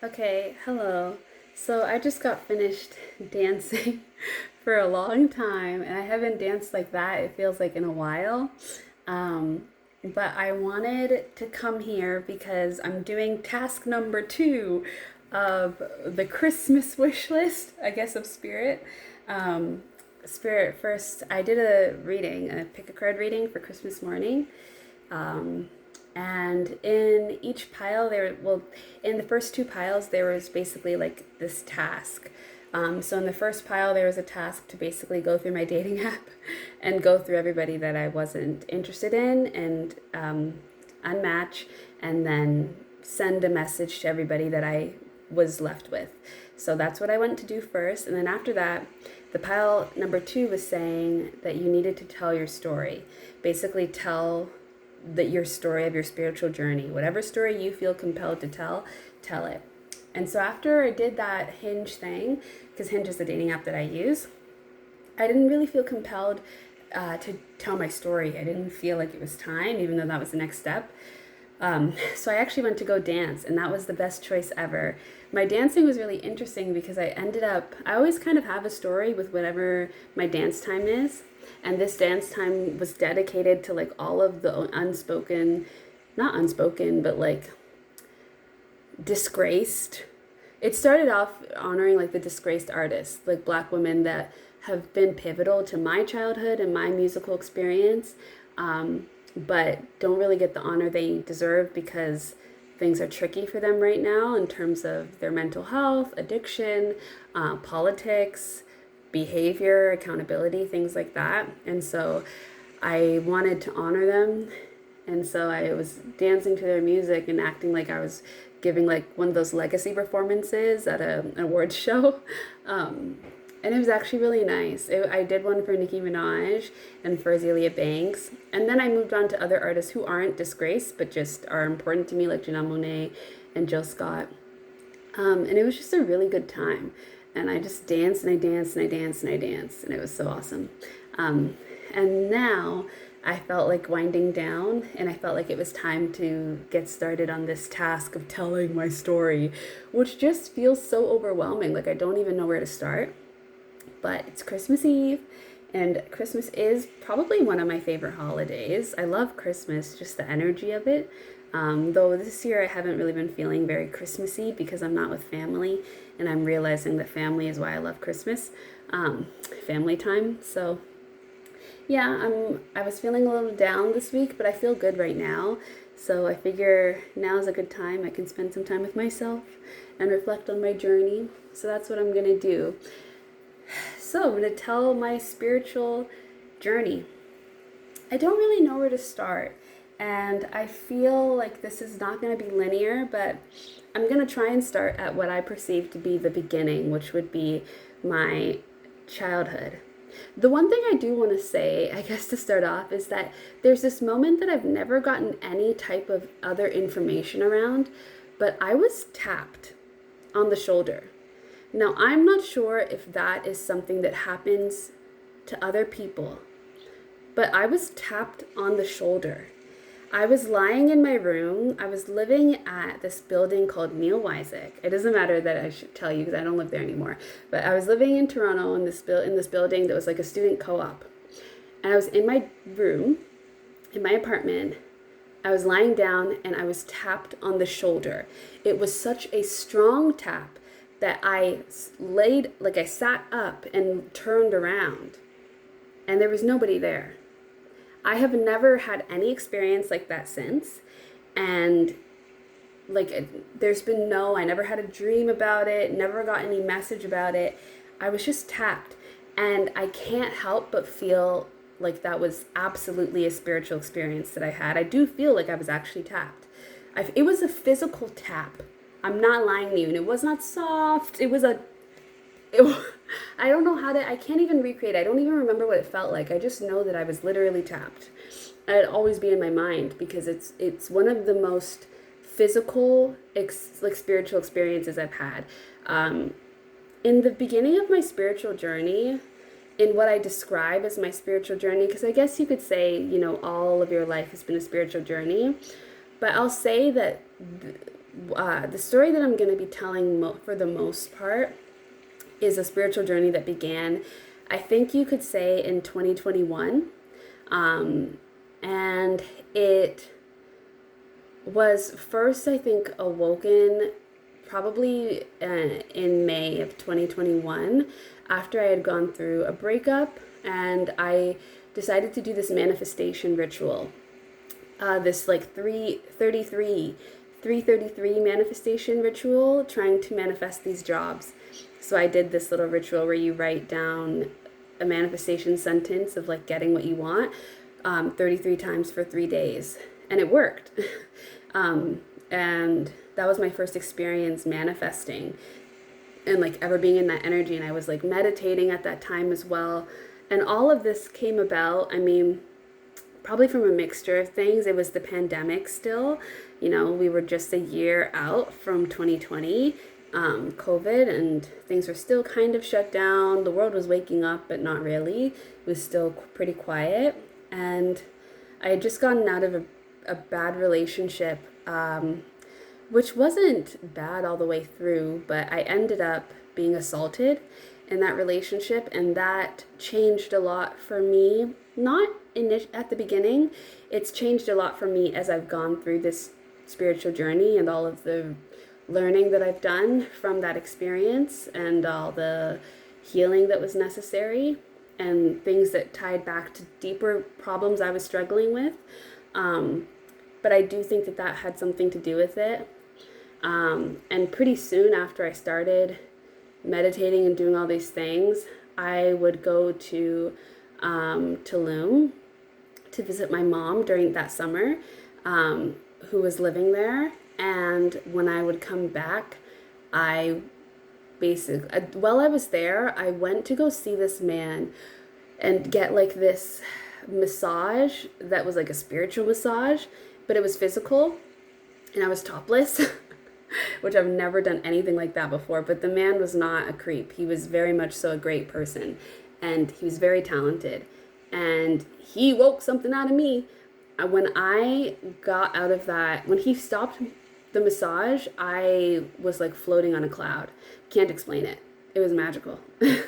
Okay, hello. So I just got finished dancing for a long time, and I haven't danced like that, it feels like, in a while. Um, but I wanted to come here because I'm doing task number two of the Christmas wish list, I guess, of Spirit. Um, Spirit, first, I did a reading, a pick a card reading for Christmas morning. Um, and in each pile, in the first two piles, there was basically like this task. So in the first pile, there was a task to basically go through my dating app and go through everybody that I wasn't interested in and unmatch, and then send a message to everybody that I was left with. So that's what I went to do first. And then after that, the pile number two was saying that you needed to tell your story. Basically, tell your story of your spiritual journey. Whatever story you feel compelled to tell, tell it. And so after I did that Hinge thing, because Hinge is the dating app that I use, I didn't really feel compelled to tell my story. I didn't feel like it was time, even though that was the next step. So I actually went to go dance, and that was the best choice ever. My dancing was really interesting because I always kind of have a story with whatever my dance time is. And this dance time was dedicated to like all of the unspoken, not unspoken, but like disgraced. It started off honoring like the disgraced artists, like Black women that have been pivotal to my childhood and my musical experience, but don't really get the honor they deserve because things are tricky for them right now in terms of their mental health, addiction, politics, behavior, accountability, things like that. And so I wanted to honor them. And so I was dancing to their music and acting like I was giving like one of those legacy performances at an awards show. And it was actually really nice. I did one for Nicki Minaj and for Azealia Banks. And then I moved on to other artists who aren't disgraced, but just are important to me, like Janelle Monáe and Jill Scott. And it was just a really good time. And I just danced and I danced and I danced and I danced. And it was so awesome. And now I felt like winding down, and I felt like it was time to get started on this task of telling my story, which just feels so overwhelming. Like I don't even know where to start. But it's Christmas Eve, and Christmas is probably one of my favorite holidays. I love Christmas, just the energy of it. Though this year I haven't really been feeling very Christmassy because I'm not with family, and I'm realizing that family is why I love Christmas, family time. So yeah, I was feeling a little down this week, but I feel good right now. So I figure now is a good time. I can spend some time with myself and reflect on my journey. So that's what I'm gonna do. So I'm gonna tell my spiritual journey. I don't really know where to start, and I feel like this is not going to be linear, but I'm going to try and start at what I perceive to be the beginning, which would be my childhood. The one thing I do want to say, I guess to start off, is that there's this moment that I've never gotten any type of other information around, but I was tapped on the shoulder. Now, I'm not sure if that is something that happens to other people, but I was tapped on the shoulder. I was lying in my room. I was living at this building called Neil Wyzek. It doesn't matter that I should tell you because I don't live there anymore. But I was living in Toronto in this building that was like a student co-op. And I was in my room, in my apartment. I was lying down and I was tapped on the shoulder. It was such a strong tap that I sat up and turned around, and there was nobody there. I have never had any experience like that since. And I never had a dream about it, never got any message about it. I was just tapped. And I can't help but feel like that was absolutely a spiritual experience that I had. I do feel like I was actually tapped. It was a physical tap. I'm not lying to you. And it was not soft. I don't know I can't even recreate. I don't even remember what it felt like. I just know that I was literally tapped. And it'd always be in my mind because it's one of the most physical, spiritual experiences I've had. In the beginning of my spiritual journey, in what I describe as my spiritual journey, because I guess you could say, all of your life has been a spiritual journey, but I'll say that The story that I'm going to be telling for the most part is a spiritual journey that began, I think you could say, in 2021. And it was first, I think, awoken probably in May of 2021 after I had gone through a breakup, and I decided to do this manifestation ritual. This like 333 manifestation ritual, trying to manifest these jobs. So I did this little ritual where you write down a manifestation sentence of like getting what you want 33 times for 3 days, and it worked. And that was my first experience manifesting and like ever being in that energy. And I was like meditating at that time as well. And all of this came about, I mean, probably from a mixture of things. It was the pandemic still. You know, we were just a year out from 2020, COVID, and things were still kind of shut down. The world was waking up, but not really. It was still pretty quiet. And I had just gotten out of a bad relationship, which wasn't bad all the way through, but I ended up being assaulted in that relationship, and that changed a lot for me. Not at the beginning, it's changed a lot for me as I've gone through this spiritual journey and all of the learning that I've done from that experience and all the healing that was necessary and things that tied back to deeper problems I was struggling with. But I do think that that had something to do with it. And pretty soon after I started meditating and doing all these things, I would go to Tulum to visit my mom during that summer, who was living there. And when I would come back, while I was there, I went to go see this man and get like this massage that was like a spiritual massage, but it was physical, and I was topless, which I've never done anything like that before. But the man was not a creep. He was very much so a great person, and he was very talented, and he woke something out of me. When I got out of that, when he stopped the massage, I was like floating on a cloud. Can't explain it. It was magical. It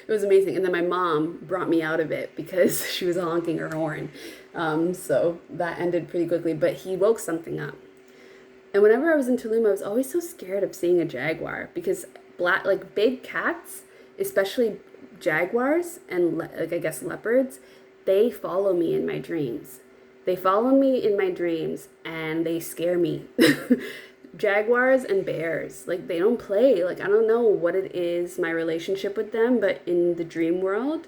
was amazing. And then my mom brought me out of it because she was honking her horn. So that ended pretty quickly, but he woke something up. And whenever I was in Tulum, I was always so scared of seeing a jaguar because like big cats, especially jaguars and like I guess leopards, they follow me in my dreams. They follow me in my dreams and they scare me. Jaguars and bears, like they don't play. Like I don't know what it is, my relationship with them, but in the dream world,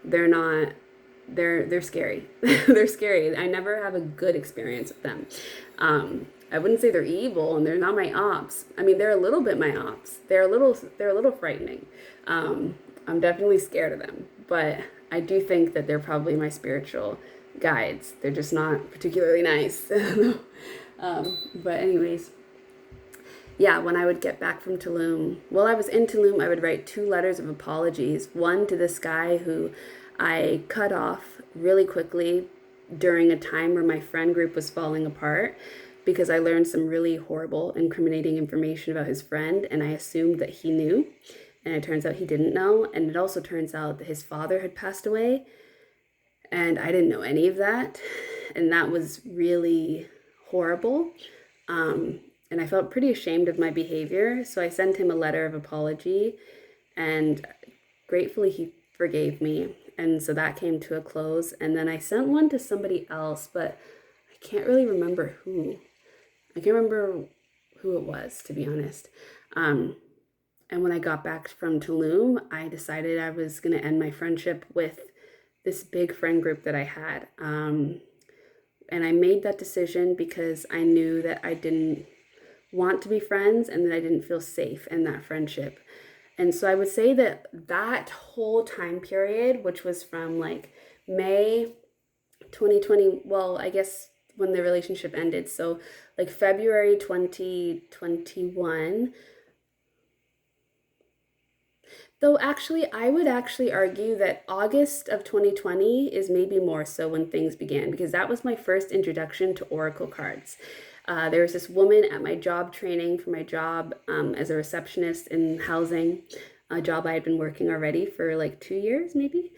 they're not. They're scary. They're scary. I never have a good experience with them. I wouldn't say they're evil, and they're not my ops. I mean, they're a little bit my ops. They're a little frightening. I'm definitely scared of them, but I do think that they're probably my spiritual guides. They're just not particularly nice. But anyways, yeah, when I would get back from Tulum, while I was in Tulum, I would write 2 letters of apologies. One to this guy who I cut off really quickly during a time where my friend group was falling apart because I learned some really horrible, incriminating information about his friend, and I assumed that he knew, and it turns out he didn't know, and it also turns out that his father had passed away, and I didn't know any of that, and that was really horrible. And I felt pretty ashamed of my behavior. So I sent him a letter of apology, and gratefully he forgave me. And so that came to a close. And then I sent one to somebody else, but I can't really remember who. I can't remember who it was, to be honest. And when I got back from Tulum, I decided I was going to end my friendship with this big friend group that I had. And I made that decision because I knew that I didn't want to be friends and that I didn't feel safe in that friendship. And so I would say that that whole time period, which was from like May 2020, well, I guess when the relationship ended, so like February 2021. Though actually, I would actually argue that August of 2020 is maybe more so when things began, because that was my first introduction to Oracle cards. There was this woman at my job training for my job as a receptionist in housing, a job I had been working already for like 2 years maybe.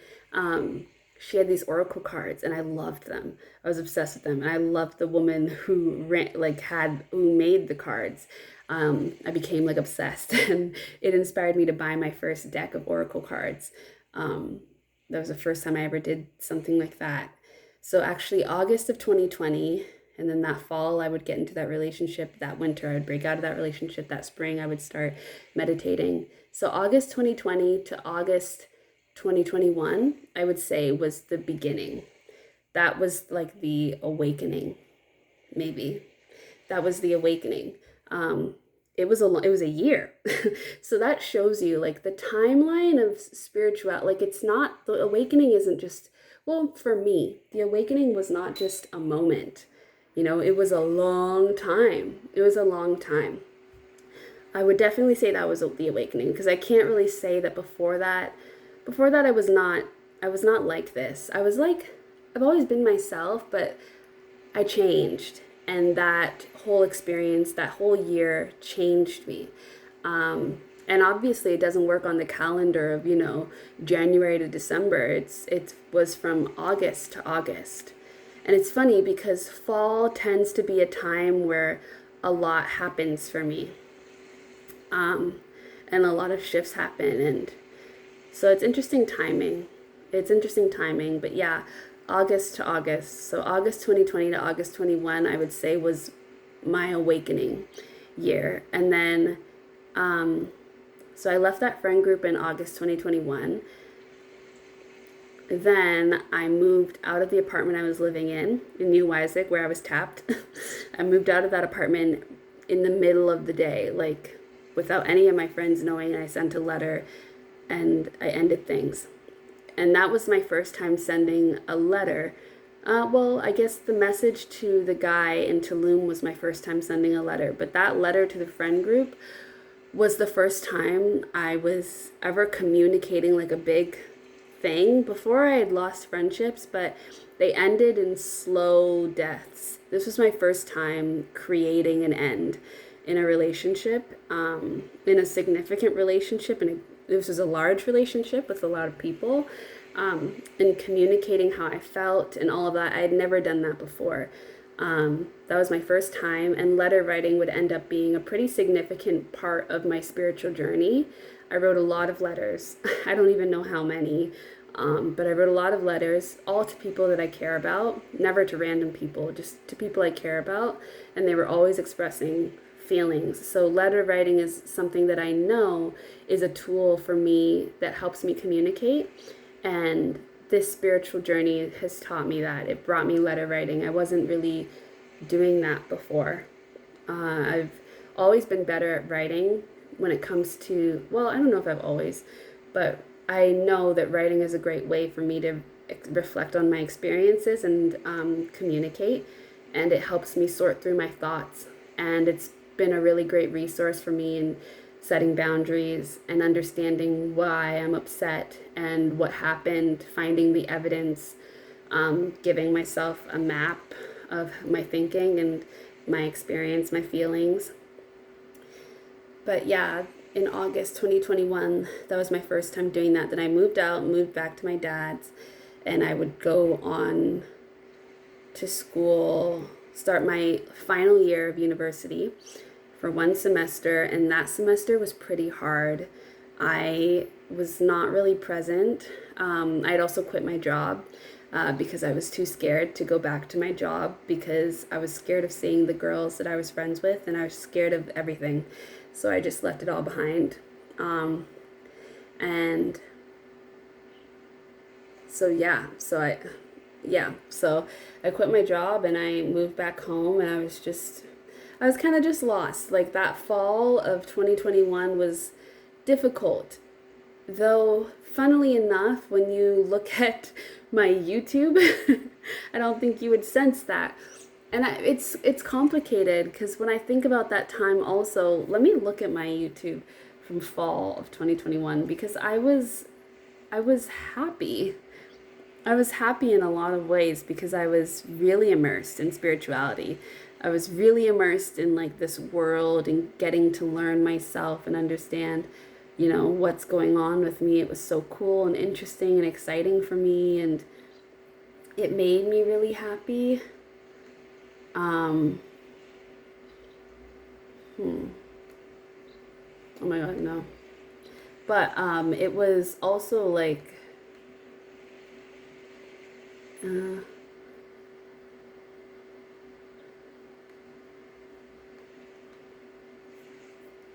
She had these oracle cards and I loved them. I was obsessed with them, and I loved the woman who who made the cards. I became like obsessed, and it inspired me to buy my first deck of oracle cards. Um, that was the first time I ever did something like that. So actually, August of 2020, and then that fall, I would get into that relationship. That winter, I would break out of that relationship. That spring, I would start meditating. So August 2020 to August 2021, I would say, was the beginning. That was like the awakening, maybe. That was the awakening. It was a year. So that shows you like the timeline of spiritual, like it's not, the awakening isn't just, well, for me, the awakening was not just a moment. It was a long time. It was a long time. I would definitely say that was the awakening, because I can't really say that before that I was not like this. I was like, I've always been myself, but I changed, and that whole experience, that whole year changed me. And obviously, it doesn't work on the calendar of January to December. It was from August to August, and it's funny because fall tends to be a time where a lot happens for me, um, and a lot of shifts happen, and so it's interesting timing. It's interesting timing, but yeah, August to August. So August 2020 to August 21, I would say, was my awakening year. And then, so I left that friend group in August 2021. Then I moved out of the apartment I was living in New Weswick, where I was tapped. I moved out of that apartment in the middle of the day, like without any of my friends knowing. I sent a letter and I ended things. And that was my first time sending a letter. Well, I guess the message to the guy in Tulum was my first time sending a letter, but that letter to the friend group was the first time I was ever communicating like a big thing. Before, I had lost friendships, but they ended in slow deaths. This was my first time creating an end in a relationship, in a significant relationship, and this was a large relationship with a lot of people, and communicating how I felt and all of that. I had never done that before. That was my first time, and letter writing would end up being a pretty significant part of my spiritual journey. I wrote a lot of letters. I don't even know how many, but I wrote a lot of letters, all to people that I care about, never to random people, just to people I care about, and they were always expressing feelings. So letter writing is something that I know is a tool for me that helps me communicate, and this spiritual journey has taught me that. It brought me letter writing. I wasn't really doing that before. I've always been better at writing when it comes to, well, I don't know if I've always, but I know that writing is a great way for me to reflect on my experiences and communicate, and it helps me sort through my thoughts. And it's been a really great resource for me in setting boundaries and understanding why I'm upset and what happened, finding the evidence, giving myself a map of my thinking and my experience, my feelings. But yeah, in August 2021, that was my first time doing that. Then I moved out, moved back to my dad's, and I would go on to school, start my final year of university for one semester, and that semester was pretty hard. I was not really present. I'd also quit my job because I was too scared to go back to my job, because I was scared of seeing the girls that I was friends with, and I was scared of everything. So I just left it all behind. And so so I quit my job and I moved back home, and I was kind of just lost. Like that fall of 2021 was difficult. Though, funnily enough, when you look at my YouTube, I don't think you would sense that. And it's complicated, because when I think about that time also, let me look at my YouTube from fall of 2021, because I was happy. I was happy in a lot of ways because I was really immersed in spirituality. I was really immersed in like this world and getting to learn myself and understand, what's going on with me. It was so cool and interesting and exciting for me, and it made me really happy. Um, hmm. Oh my God, no. But it was also like, uh,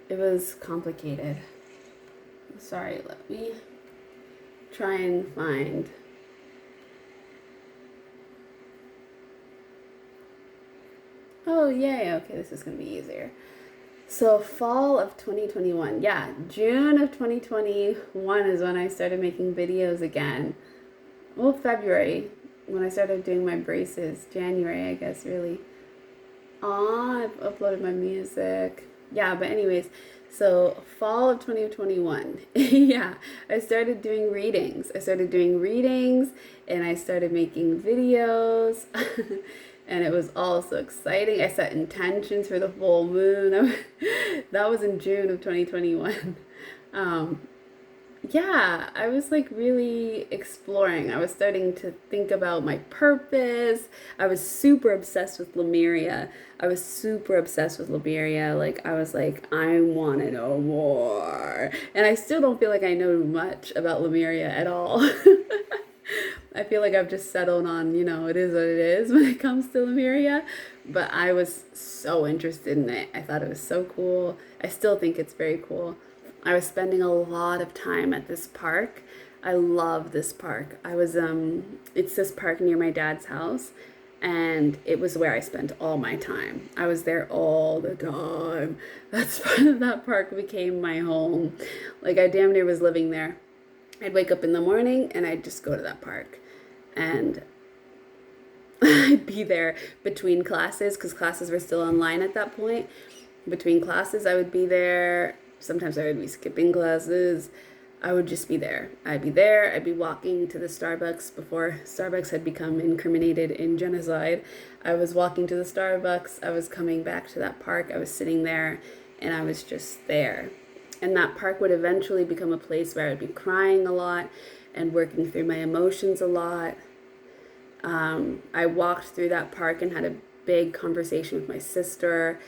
it was complicated. Sorry, let me try and find. Oh, yay. Okay, this is going to be easier. So, fall of 2021. Yeah, June of 2021 is when I started making videos again. Well, February, when I started doing my braces. January, I guess, really. I've uploaded my music. Yeah, but anyways, so fall of 2021. Yeah, I started doing readings. And I started making videos. And it was all so exciting. I set intentions for the full moon. That was in June of 2021. Um, yeah, I was like really exploring. I was starting to think about my purpose. I was super obsessed with Lemuria. Like, I was like, I want to know more. And I still don't feel like I know much about Lemuria at all. I feel like I've just settled on, it is what it is when it comes to Lemuria. But I was so interested in it. I thought it was so cool. I still think it's very cool. I was spending a lot of time at this park. I love this park. It's this park near my dad's house, and it was where I spent all my time. I was there all the time. That park became my home. Like, I damn near was living there. I'd wake up in the morning and I'd just go to that park, and I'd be there between classes because classes were still online at that point. Between classes, I would be there. Sometimes I would be skipping classes. I would just be there. I'd be there. I'd be walking to the Starbucks before Starbucks had become incriminated in genocide. I was walking to the Starbucks. I was coming back to that park. I was sitting there, and I was just there. And that park would eventually become a place where I'd be crying a lot and working through my emotions a lot. I walked through that park and had a big conversation with my sister.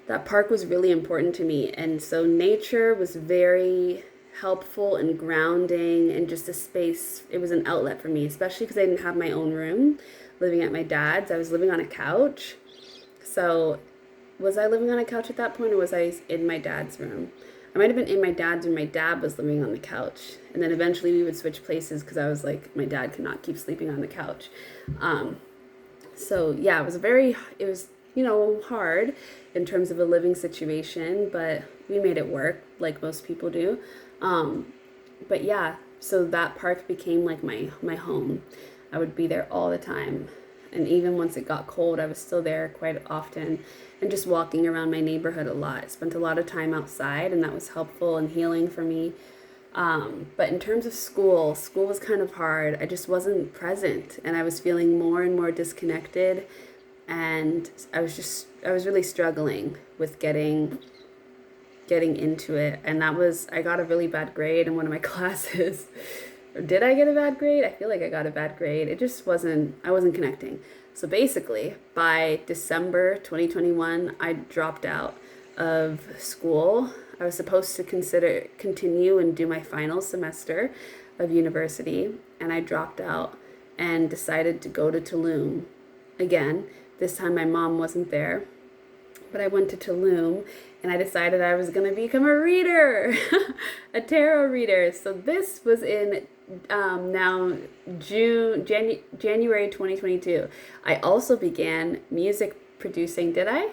That park was really important to me. And so nature was very helpful and grounding, and just a space. It was an outlet for me, especially because I didn't have my own room living at my dad's. I was living on a couch. So was I living on a couch at that point, or was I in my dad's room? I might have been in my dad's room. My dad was living on the couch. And then eventually we would switch places because I was like, my dad could not keep sleeping on the couch. So yeah, it was, hard in terms of a living situation, but we made it work like most people do. But yeah, so that park became like my home. I would be there all the time. And even once it got cold, I was still there quite often, and just walking around my neighborhood a lot. I spent a lot of time outside, and that was helpful and healing for me. But in terms of school was kind of hard. I just wasn't present, and I was feeling more and more disconnected. And I was really struggling with getting into it. And I got a really bad grade in one of my classes. Or did I get a bad grade? I feel like I got a bad grade. I wasn't connecting. So basically, by December 2021, I dropped out of school. I was supposed to continue and do my final semester of university, and I dropped out and decided to go to Tulum again. This time my mom wasn't there, but I went to Tulum, and I decided I was going to become a reader, a tarot reader. So this was in January 2022. I also began music producing. Did I?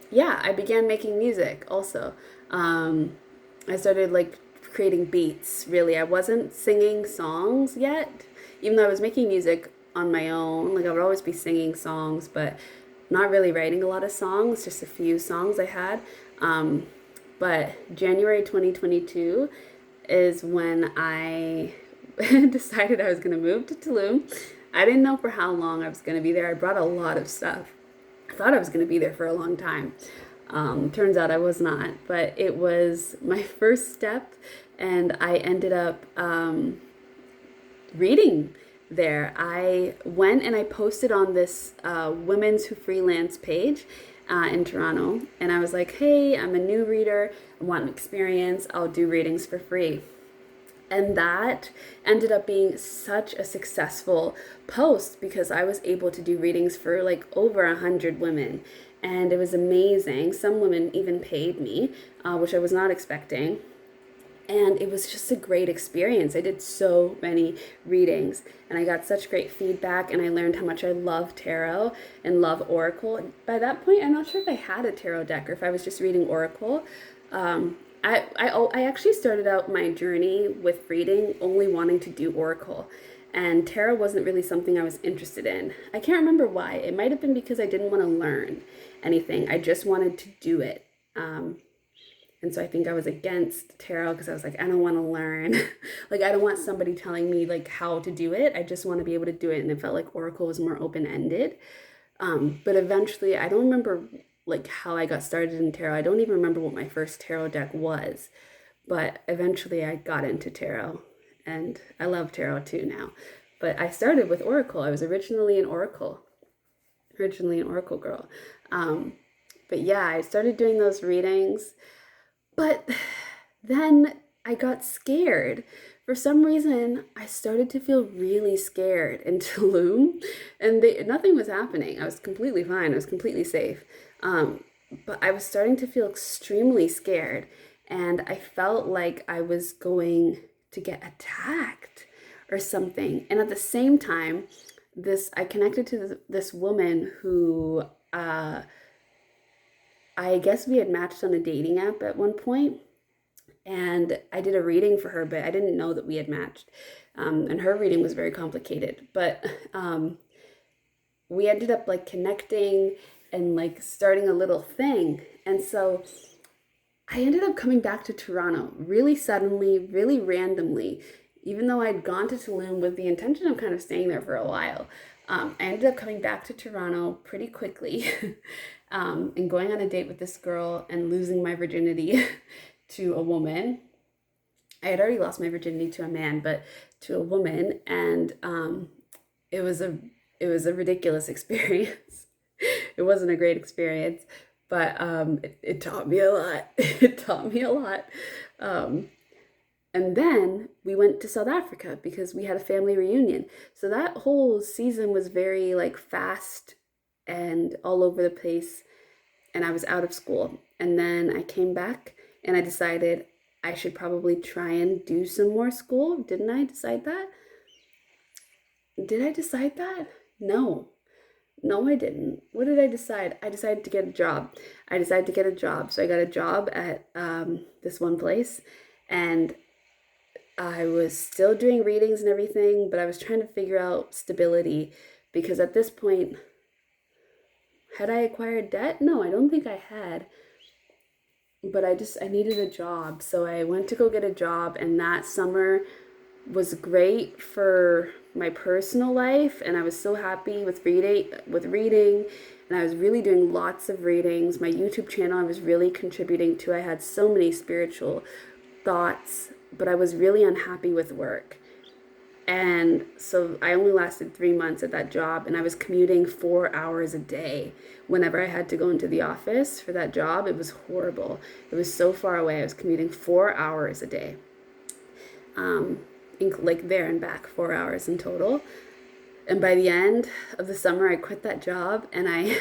Yeah, I began making music also. I started like creating beats, really. I wasn't singing songs yet, even though I was making music on my own. Like, I would always be singing songs, but not really writing a lot of songs, just a few songs I had. But January 2022 is when I decided I was going to move to Tulum. I didn't know for how long I was going to be there. I brought a lot of stuff. I thought I was going to be there for a long time. Turns out I was not, but it was my first step, and I ended up reading there. I went and I posted on this Women's Who Freelance page in Toronto, and I was like, hey, I'm a new reader, I want an experience, I'll do readings for free. And that ended up being such a successful post because I was able to do readings for like over 100 women. And it was amazing. Some women even paid me, which I was not expecting. And it was just a great experience. I did so many readings and I got such great feedback, and I learned how much I love tarot and love Oracle. And by that point, I'm not sure if I had a tarot deck or if I was just reading Oracle. I actually started out my journey with reading only wanting to do Oracle, and tarot wasn't really something I was interested in. I can't remember why. It might have been because I didn't want to learn anything. I just wanted to do it. And so I think I was against tarot because I was like, I don't want to learn. Like, I don't want somebody telling me like how to do it. I just want to be able to do it. And it felt like Oracle was more open-ended. But eventually, I don't remember like how I got started in tarot. I don't even remember what my first tarot deck was. But eventually I got into tarot, and I love tarot too now. But I started with Oracle. I was originally an Oracle girl. But yeah, I started doing those readings. But then I got scared. For some reason, I started to feel really scared in Tulum, and nothing was happening. I was completely fine. I was completely safe. But I was starting to feel extremely scared, and I felt like I was going to get attacked or something. And at the same time, I connected to this woman who I guess we had matched on a dating app at one point, and I did a reading for her, but I didn't know that we had matched. And her reading was very complicated, but we ended up like connecting and like starting a little thing. And so I ended up coming back to Toronto really suddenly, really randomly, even though I'd gone to Tulum with the intention of kind of staying there for a while. I ended up coming back to Toronto pretty quickly and going on a date with this girl and losing my virginity to a woman. I had already lost my virginity to a man, but to a woman, and it was a ridiculous experience. It wasn't a great experience, but it taught me a lot. It taught me a lot. And then we went to South Africa because we had a family reunion. So that whole season was very like fast and all over the place. And I was out of school. And then I came back and I decided I should probably try and do some more school. Didn't I decide that? Did I decide that? No. No, I didn't. What did I decide? I decided to get a job. So I got a job at this one place, and I was still doing readings and everything, but I was trying to figure out stability because at this point, had I acquired debt? No, I don't think I had. But I needed a job. So I went to go get a job, and that summer was great for my personal life, and I was so happy with reading, and I was really doing lots of readings. My YouTube channel I was really contributing to. I had so many spiritual thoughts, but I was really unhappy with work. And so I only lasted 3 months at that job, and I was commuting 4 hours a day whenever I had to go into the office for that job. It was horrible. It was so far away. I was commuting 4 hours a day. Like there and back, 4 hours in total. And by the end of the summer, I quit that job, and I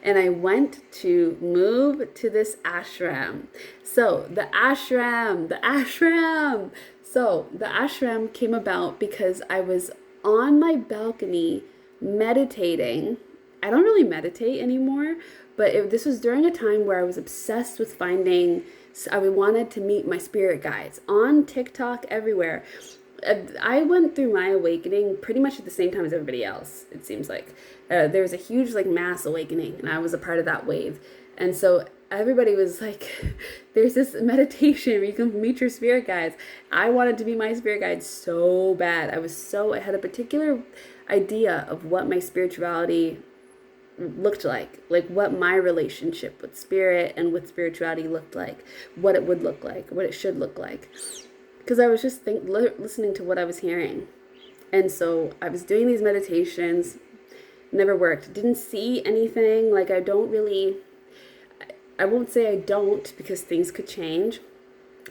and I went to move to this ashram. So the ashram. So the ashram came about because I was on my balcony meditating. I don't really meditate anymore, but this was during a time where I was obsessed with finding. I wanted to meet my spirit guides on TikTok, everywhere. I went through my awakening pretty much at the same time as everybody else, it seems like. There was a huge like mass awakening, and I was a part of that wave. And so everybody was like, there's this meditation where you can meet your spirit guides. I wanted to be my spirit guide so bad. I had a particular idea of what my spirituality looked like what my relationship with spirit and with spirituality looked like, what it would look like, what it should look like. Because I was just listening to what I was hearing. And so I was doing these meditations, never worked, didn't see anything. Like I won't say I don't, because things could change,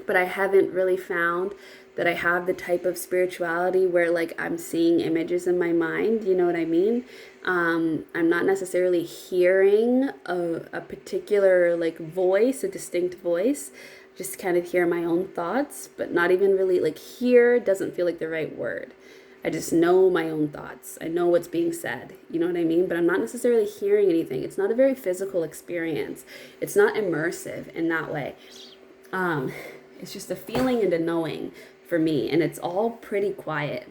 but I haven't really found that I have the type of spirituality where like I'm seeing images in my mind, you know what I mean? I'm not necessarily hearing a particular like voice, a distinct voice, just kind of hear my own thoughts, but not even really like hear doesn't feel like the right word. I just know my own thoughts. I know what's being said. You know what I mean? But I'm not necessarily hearing anything. It's not a very physical experience. It's not immersive in that way. It's just a feeling and a knowing for me. And it's all pretty quiet.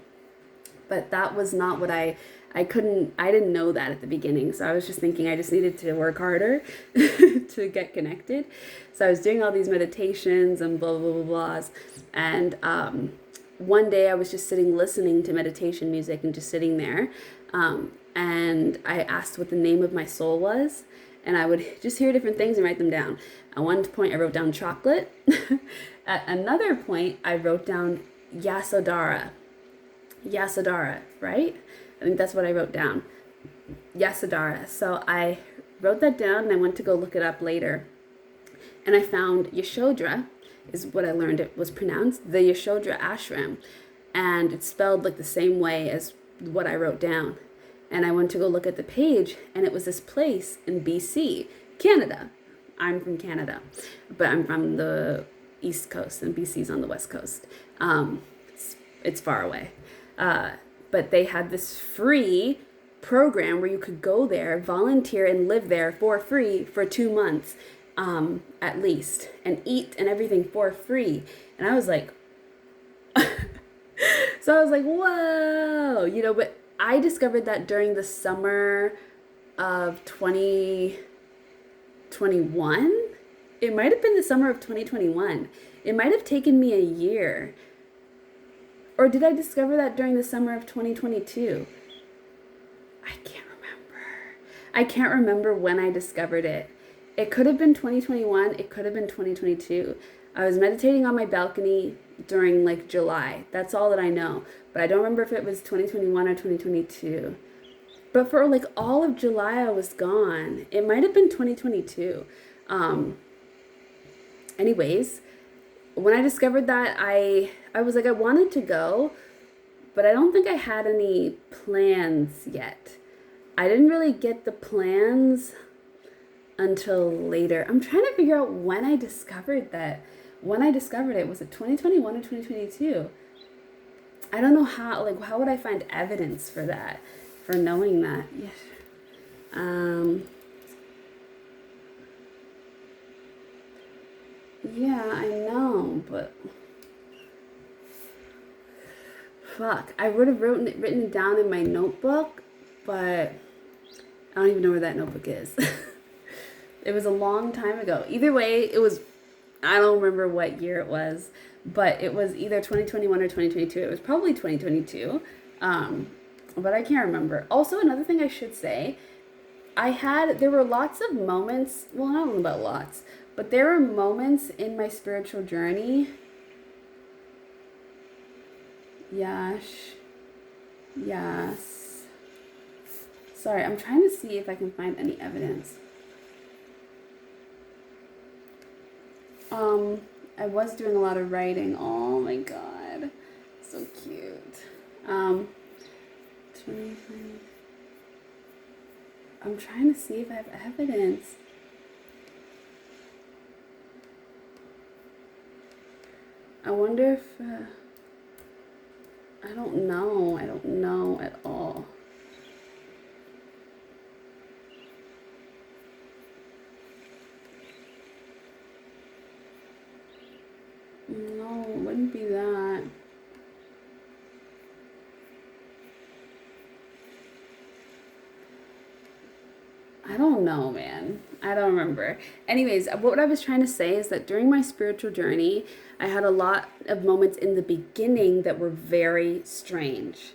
But that was not what I didn't know that at the beginning. So I was just thinking I just needed to work harder to get connected. So I was doing all these meditations and blah, blah, blah, blahs. And, one day I was just sitting listening to meditation music and just sitting there. And I asked what the name of my soul was. And I would just hear different things and write them down. At one point I wrote down chocolate. At another point I wrote down Yasodhara. Yasodhara, right? I think that's what I wrote down. Yasodhara. So I wrote that down and I went to go look it up later. And I found Yashodhara is what I learned it was pronounced, the Yashodhara Ashram. And it's spelled like the same way as what I wrote down. And I went to go look at the page, and it was this place in BC, Canada. I'm from Canada, but I'm from the East Coast, and BC's on the West Coast. It's far away. But they had this free program where you could go there, volunteer, and live there for free for 2 months. At least, and eat and everything for free. And I was like, so I was like, whoa, you know, but I discovered that during the summer of 2021. It might have been the summer of 2021. It might have taken me a year. Or did I discover that during the summer of 2022? I can't remember when I discovered it. It could have been 2021. It could have been 2022. I was meditating on my balcony during like July. That's all that I know. But I don't remember if it was 2021 or 2022. But for like all of July, I was gone. It might have been 2022. Anyways, when I discovered that, I was like, I wanted to go, but I don't think I had any plans yet. I didn't really get the plans until later. I'm trying to figure out when I discovered that. When I discovered it, was it 2021 or 2022? I don't know how would I find evidence for that, for knowing that? Yeah. Yeah, I know, but fuck. I would have written it down in my notebook, but I don't even know where that notebook is. It was a long time ago. Either way, it was, I don't remember what year it was, but it was either 2021 or 2022. It was probably 2022, but I can't remember. Also, another thing I should say, there were lots of moments, well, I don't know about lots, but there were moments in my spiritual journey. Yes. Sorry, I'm trying to see if I can find any evidence. I was doing a lot of writing. Oh my god. So cute. 2020. I'm trying to see if I have evidence. I wonder if, I don't know at all. No, it wouldn't be that. I don't know, man. I don't remember. Anyways, what I was trying to say is that during my spiritual journey, I had a lot of moments in the beginning that were very strange.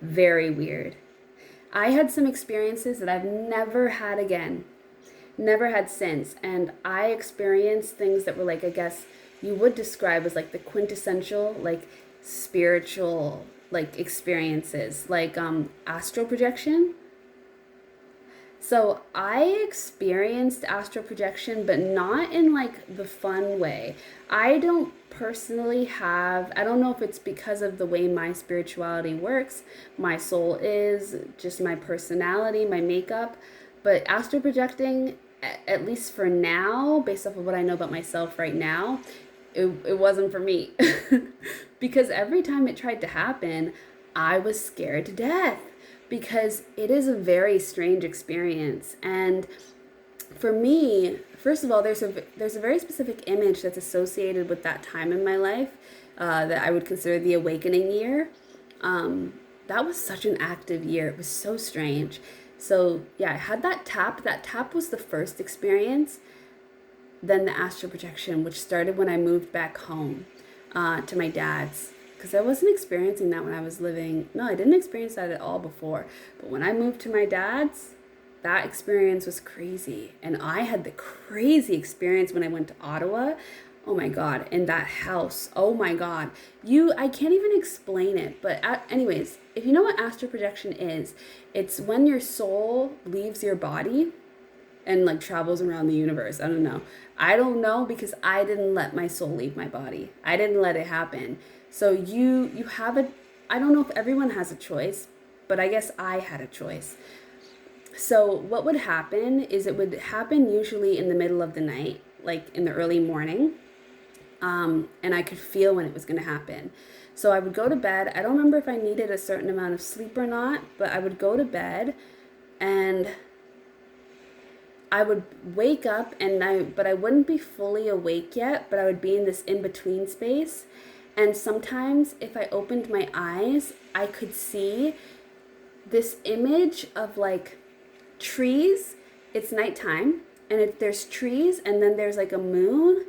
very weird. I had some experiences that I've never had again, never had since. And I experienced things that were like, I guess you would describe as like the quintessential, like spiritual, like experiences, like astral projection. So I experienced astral projection, but not in like the fun way. I don't personally have, I don't know if it's because of the way my spirituality works, my soul is, just my personality, my makeup, but astral projecting, at least for now, based off of what I know about myself right now, it wasn't for me. Because every time it tried to happen, I was scared to death because it is a very strange experience. And for me, first of all, there's a very specific image that's associated with that time in my life that I would consider the awakening year. That was such an active year. It was so strange. So yeah, I had that tap. That tap was the first experience. Then the astral projection, which started when I moved back home to my dad's. Because I wasn't experiencing that when I was living. No, I didn't experience that at all before. But when I moved to my dad's, that experience was crazy. And I had the crazy experience when I went to Ottawa. Oh my God, in that house. Oh my God. I can't even explain it. But anyways, if you know what astral projection is, it's when your soul leaves your body and like travels around the universe. I don't know. I don't know because I didn't let my soul leave my body. I didn't let it happen. So you have a, I don't know if everyone has a choice, but I guess I had a choice. So what would happen is it would happen usually in the middle of the night, like in the early morning. And I could feel when it was going to happen. So I would go to bed. I don't remember if I needed a certain amount of sleep or not, but I would go to bed and I would wake up but I wouldn't be fully awake yet, but I would be in this in-between space. And sometimes if I opened my eyes, I could see this image of like trees. It's nighttime and there's trees and then there's like a moon,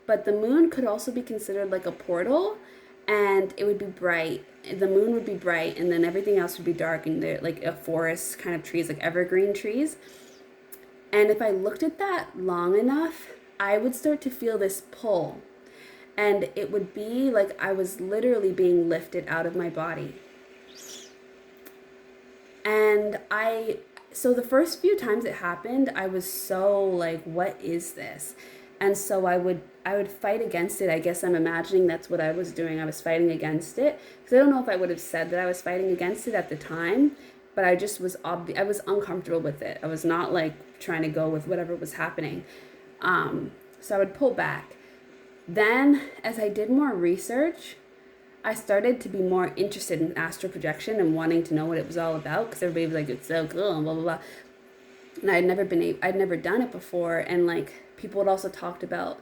but the moon could also be considered like a portal and it would be bright. The moon would be bright and then everything else would be dark and there like a forest kind of trees, like evergreen trees. And if I looked at that long enough, I would start to feel this pull. And it would be like I was literally being lifted out of my body. And so the first few times it happened, I was so like, what is this? And so I would fight against it. I guess I'm imagining that's what I was doing. I was fighting against it. Because I don't know if I would have said that I was fighting against it at the time, but I just was I was uncomfortable with it. I was not like trying to go with whatever was happening. So I would pull back. Then as I did more research, I started to be more interested in astral projection and wanting to know what it was all about because everybody was like, it's so cool and blah, blah, blah. And I'd never done it before. And like people had also talked about,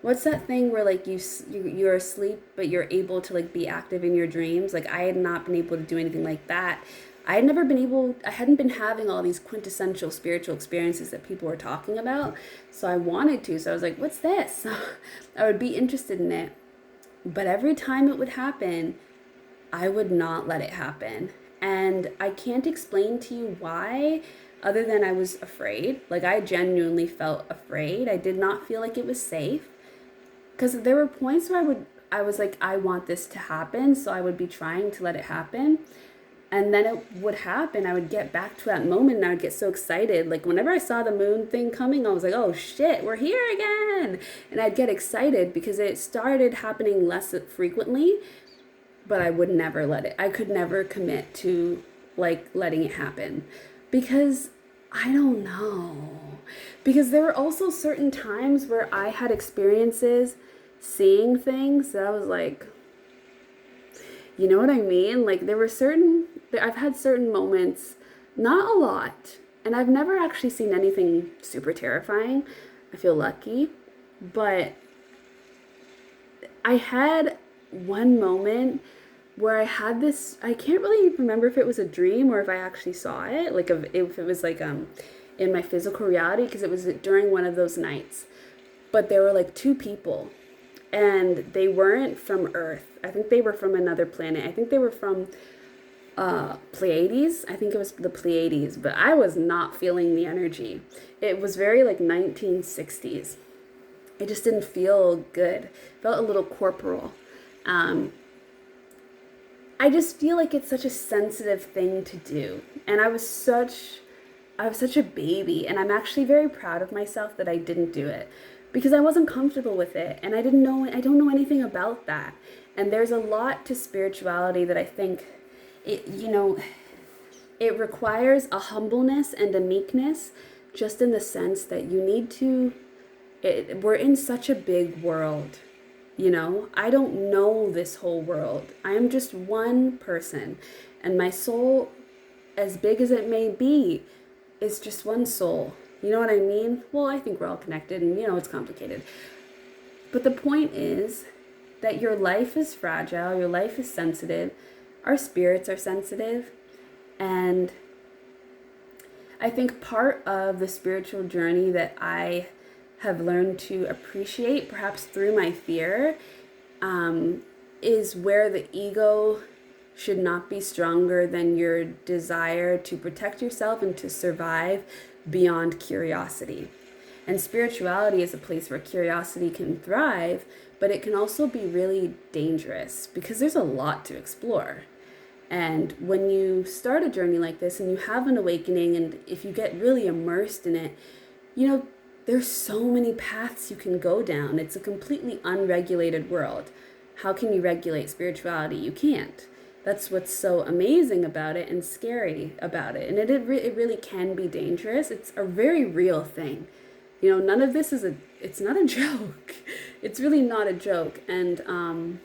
what's that thing where like you're asleep, but you're able to like be active in your dreams? Like I had not been able to do anything like that. I hadn't been having all these quintessential spiritual experiences that people were talking about. So I wanted to. So I was like, what's this? I would be interested in it. But every time it would happen, I would not let it happen. And I can't explain to you why, other than I was afraid. Like I genuinely felt afraid. I did not feel like it was safe. Because there were points where I was like, I want this to happen. So I would be trying to let it happen. And then it would happen. I would get back to that moment and I would get so excited. Like whenever I saw the moon thing coming, I was like, oh shit, we're here again. And I'd get excited because it started happening less frequently, but I would never let it. I could never commit to like letting it happen because I don't know. Because there were also certain times where I had experiences seeing things that I was like, you know what I mean? Like I've had certain moments, not a lot, and I've never actually seen anything super terrifying. I feel lucky, but I had one moment where I had this, I can't really remember if it was a dream or if I actually saw it, like if it was like in my physical reality, because it was during one of those nights. But there were like two people and they weren't from Earth. I think they were from another planet. I think they were from Pleiades. I think it was the Pleiades, but I was not feeling the energy. It was very like 1960s. It just didn't feel good. It felt a little corporal. Um, I just feel like it's such a sensitive thing to do. And I was such a baby, and I'm actually very proud of myself that I didn't do it because I wasn't comfortable with it, and I don't know anything about that. And there's a lot to spirituality that I think it, it requires a humbleness and a meekness, just in the sense that you need to we're in such a big world. I don't know this whole world. I am just one person, and my soul, as big as it may be, is just one soul. You know what I mean? Well, I think we're all connected, and it's complicated. But the point is that your life is fragile, your life is sensitive, our spirits are sensitive, and I think part of the spiritual journey that I have learned to appreciate, perhaps through my fear, is where the ego should not be stronger than your desire to protect yourself and to survive beyond curiosity. And spirituality is a place where curiosity can thrive, but it can also be really dangerous because there's a lot to explore. And when you start a journey like this and you have an awakening, and if you get really immersed in it, there's so many paths you can go down. It's a completely unregulated world. How can you regulate spirituality? You can't. That's what's so amazing about it and scary about it. And it really can be dangerous. It's a very real thing. None of this it's not a joke. It's really not a joke. And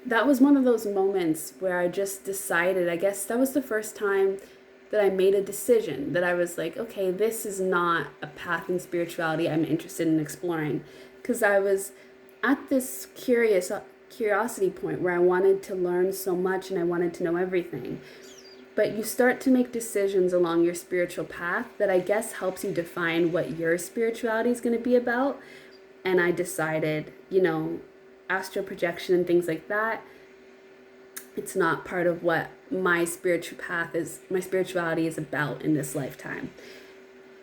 that was one of those moments where I just decided, I guess that was the first time that I made a decision that I was like, okay, this is not a path in spirituality I'm interested in exploring. Because I was at this curiosity point where I wanted to learn so much and I wanted to know everything. But you start to make decisions along your spiritual path that I guess helps you define what your spirituality is going to be about. And I decided, astral projection and things like that, it's not part of what my spirituality is about in this lifetime.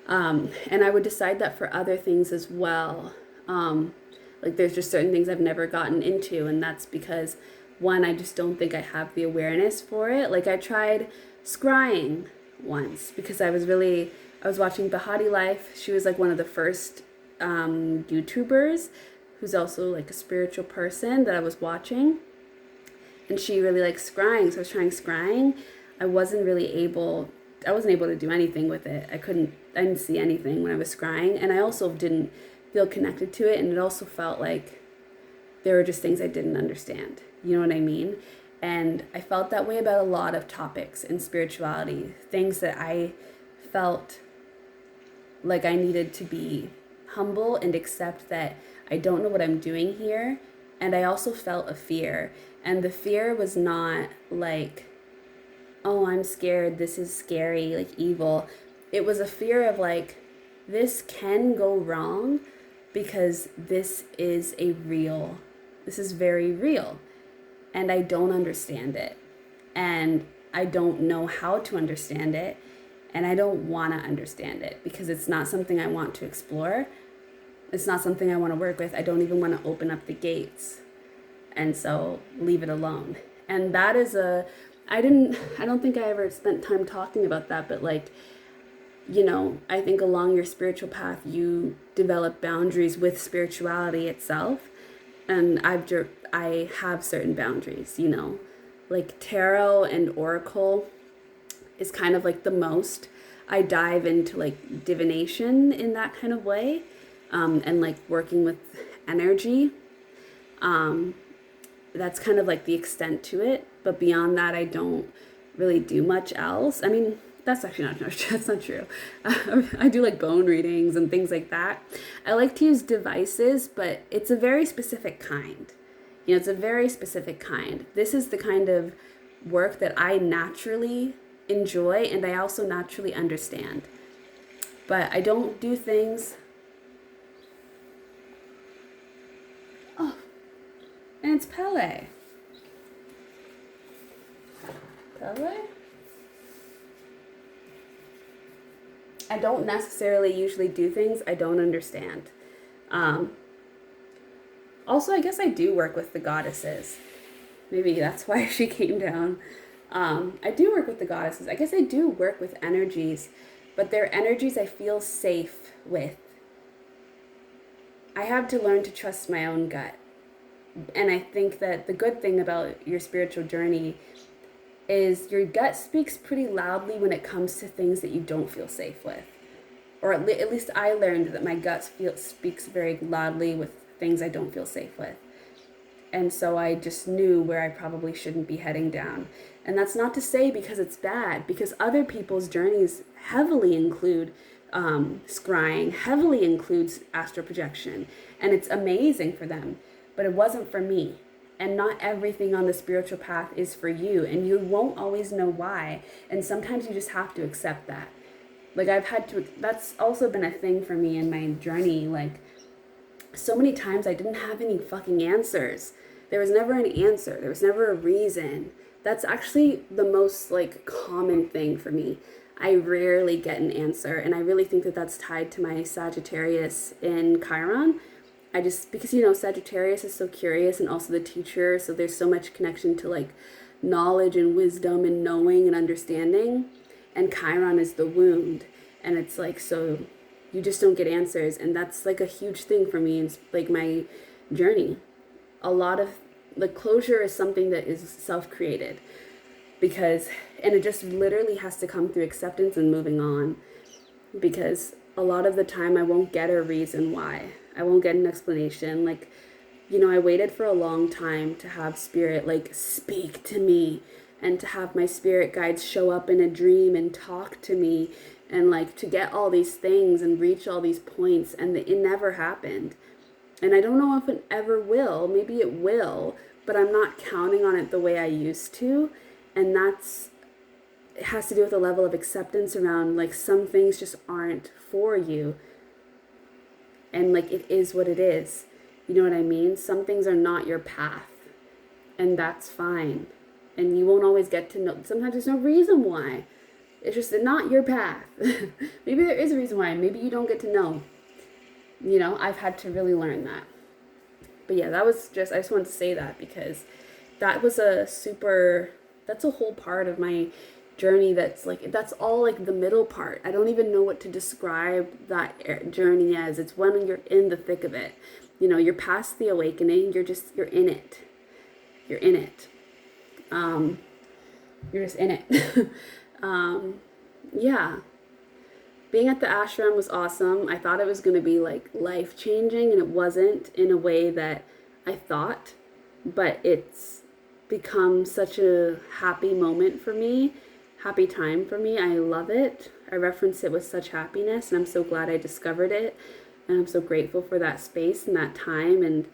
And I would decide that for other things as well. Like there's just certain things I've never gotten into, and that's because, one, I just don't think I have the awareness for it. Like I tried scrying once because I was watching Bahati Life. She was like one of the first YouTubers who's also like a spiritual person that I was watching. And she really likes scrying, so I was trying scrying. I wasn't able to do anything with it. I didn't see anything when I was scrying, and I also didn't feel connected to it, and it also felt like there were just things I didn't understand. You know what I mean? And I felt that way about a lot of topics in spirituality, things that I felt like I needed to be humble and accept that I don't know what I'm doing here. And I also felt a fear. And the fear was not like, oh, I'm scared, this is scary, like evil. It was a fear of like, this can go wrong because this is very real. And I don't understand it. And I don't know how to understand it. And I don't want to understand it because it's not something I want to explore. It's not something I want to work with. I don't even want to open up the gates. And so leave it alone. And that is I don't think I ever spent time talking about that, but like, I think along your spiritual path, you develop boundaries with spirituality itself. And I have certain boundaries, like tarot and oracle is kind of like the most I dive into like divination in that kind of way, and like working with energy. That's kind of like the extent to it. But beyond that, I don't really do much else. I mean, that's actually not true. That's not true. I do like bone readings and things like that. I like to use devices, but it's a very specific kind. It's a very specific kind. This is the kind of work that I naturally enjoy and I also naturally understand. But I don't do things. Oh, and it's Pele. Have I don't necessarily usually do things I don't understand. Um, Also, I guess I do work with the goddesses. Maybe that's why she came down. I do work with the goddesses. I guess I do work with energies, but they're energies I feel safe with. I have to learn to trust my own gut. And I think that the good thing about your spiritual journey is your gut speaks pretty loudly when it comes to things that you don't feel safe with. Or at least I learned that my gut speaks very loudly with things I don't feel safe with. And so I just knew where I probably shouldn't be heading down. And that's not to say because it's bad, because other people's journeys heavily include scrying, heavily includes astral projection, and it's amazing for them. But it wasn't for me. And not everything on the spiritual path is for you, and you won't always know why. And sometimes you just have to accept that. Like that's also been a thing for me in my journey. Like so many times I didn't have any fucking answers. There was never an answer. There was never a reason. That's actually the most like common thing for me. I rarely get an answer, and I really think that that's tied to my Sagittarius in Chiron. Because Sagittarius is so curious and also the teacher, so there's so much connection to like knowledge and wisdom and knowing and understanding. And Chiron is the wound, and it's like, so you just don't get answers, and that's like a huge thing for me in like my journey. A lot of the closure is something that is self-created, and it just literally has to come through acceptance and moving on, because a lot of the time I won't get a reason why. I won't get an explanation. Like, I waited for a long time to have spirit like speak to me, and to have my spirit guides show up in a dream and talk to me, and like to get all these things and reach all these points, and it never happened. And I don't know if it ever will. Maybe it will, but I'm not counting on it the way I used to. And it has to do with a level of acceptance around like some things just aren't for you. And like it is what it is. You know what I mean? Some things are not your path, and that's fine. And you won't always get to know. Sometimes there's no reason why. It's just not your path. Maybe there is a reason why. Maybe you don't get to know. I've had to really learn that. But yeah, I just wanted to say that because that's a whole part of my journey that's all like the middle part. I don't even know what to describe that journey as. It's when you're in the thick of it. You're past the awakening. You're in it. You're in it. You're just in it. Yeah. Being at the ashram was awesome. I thought it was going to be like life-changing, and it wasn't in a way that I thought, but it's become such a happy moment for me, happy time for me. I love it. I reference it with such happiness, and I'm so glad I discovered it, and I'm so grateful for that space and that time, and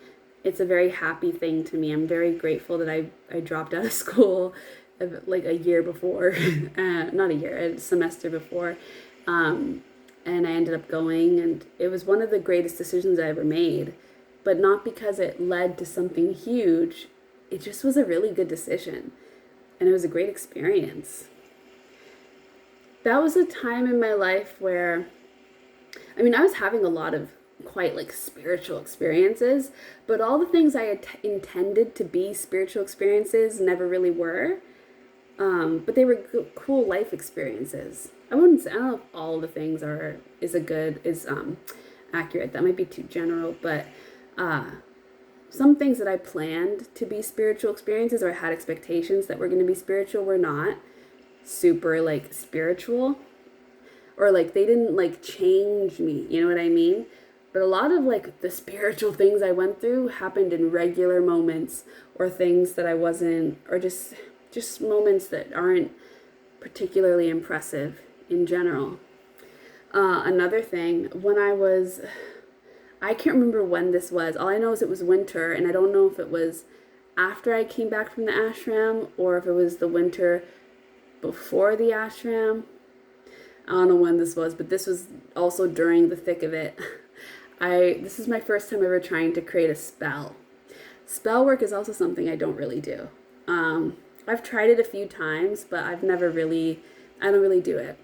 it's a very happy thing to me. I'm very grateful that I dropped out of school like a year before, not a year, a semester before. And I ended up going, and it was one of the greatest decisions I ever made, but not because it led to something huge. It just was a really good decision, and it was a great experience. That was a time in my life where, I was having a lot of quite like spiritual experiences, but all the things I had intended to be spiritual experiences never really were. But they were cool life experiences. I don't know if all the things is accurate. That might be too general, but some things that I planned to be spiritual experiences, or I had expectations that were going to be spiritual, were not super like spiritual, or like they didn't like change me. You know what I mean? But a lot of like the spiritual things I went through happened in regular moments, or things that I wasn't, or just moments that aren't particularly impressive in general. Another thing, I can't remember when this was. All I know is it was winter, and I don't know if it was after I came back from the ashram or if it was the winter before the ashram. I don't know when this was, but this was also during the thick of it. This is my first time ever trying to create a spell. Spell work is also something I don't really do. I've tried it a few times, but I don't really do it.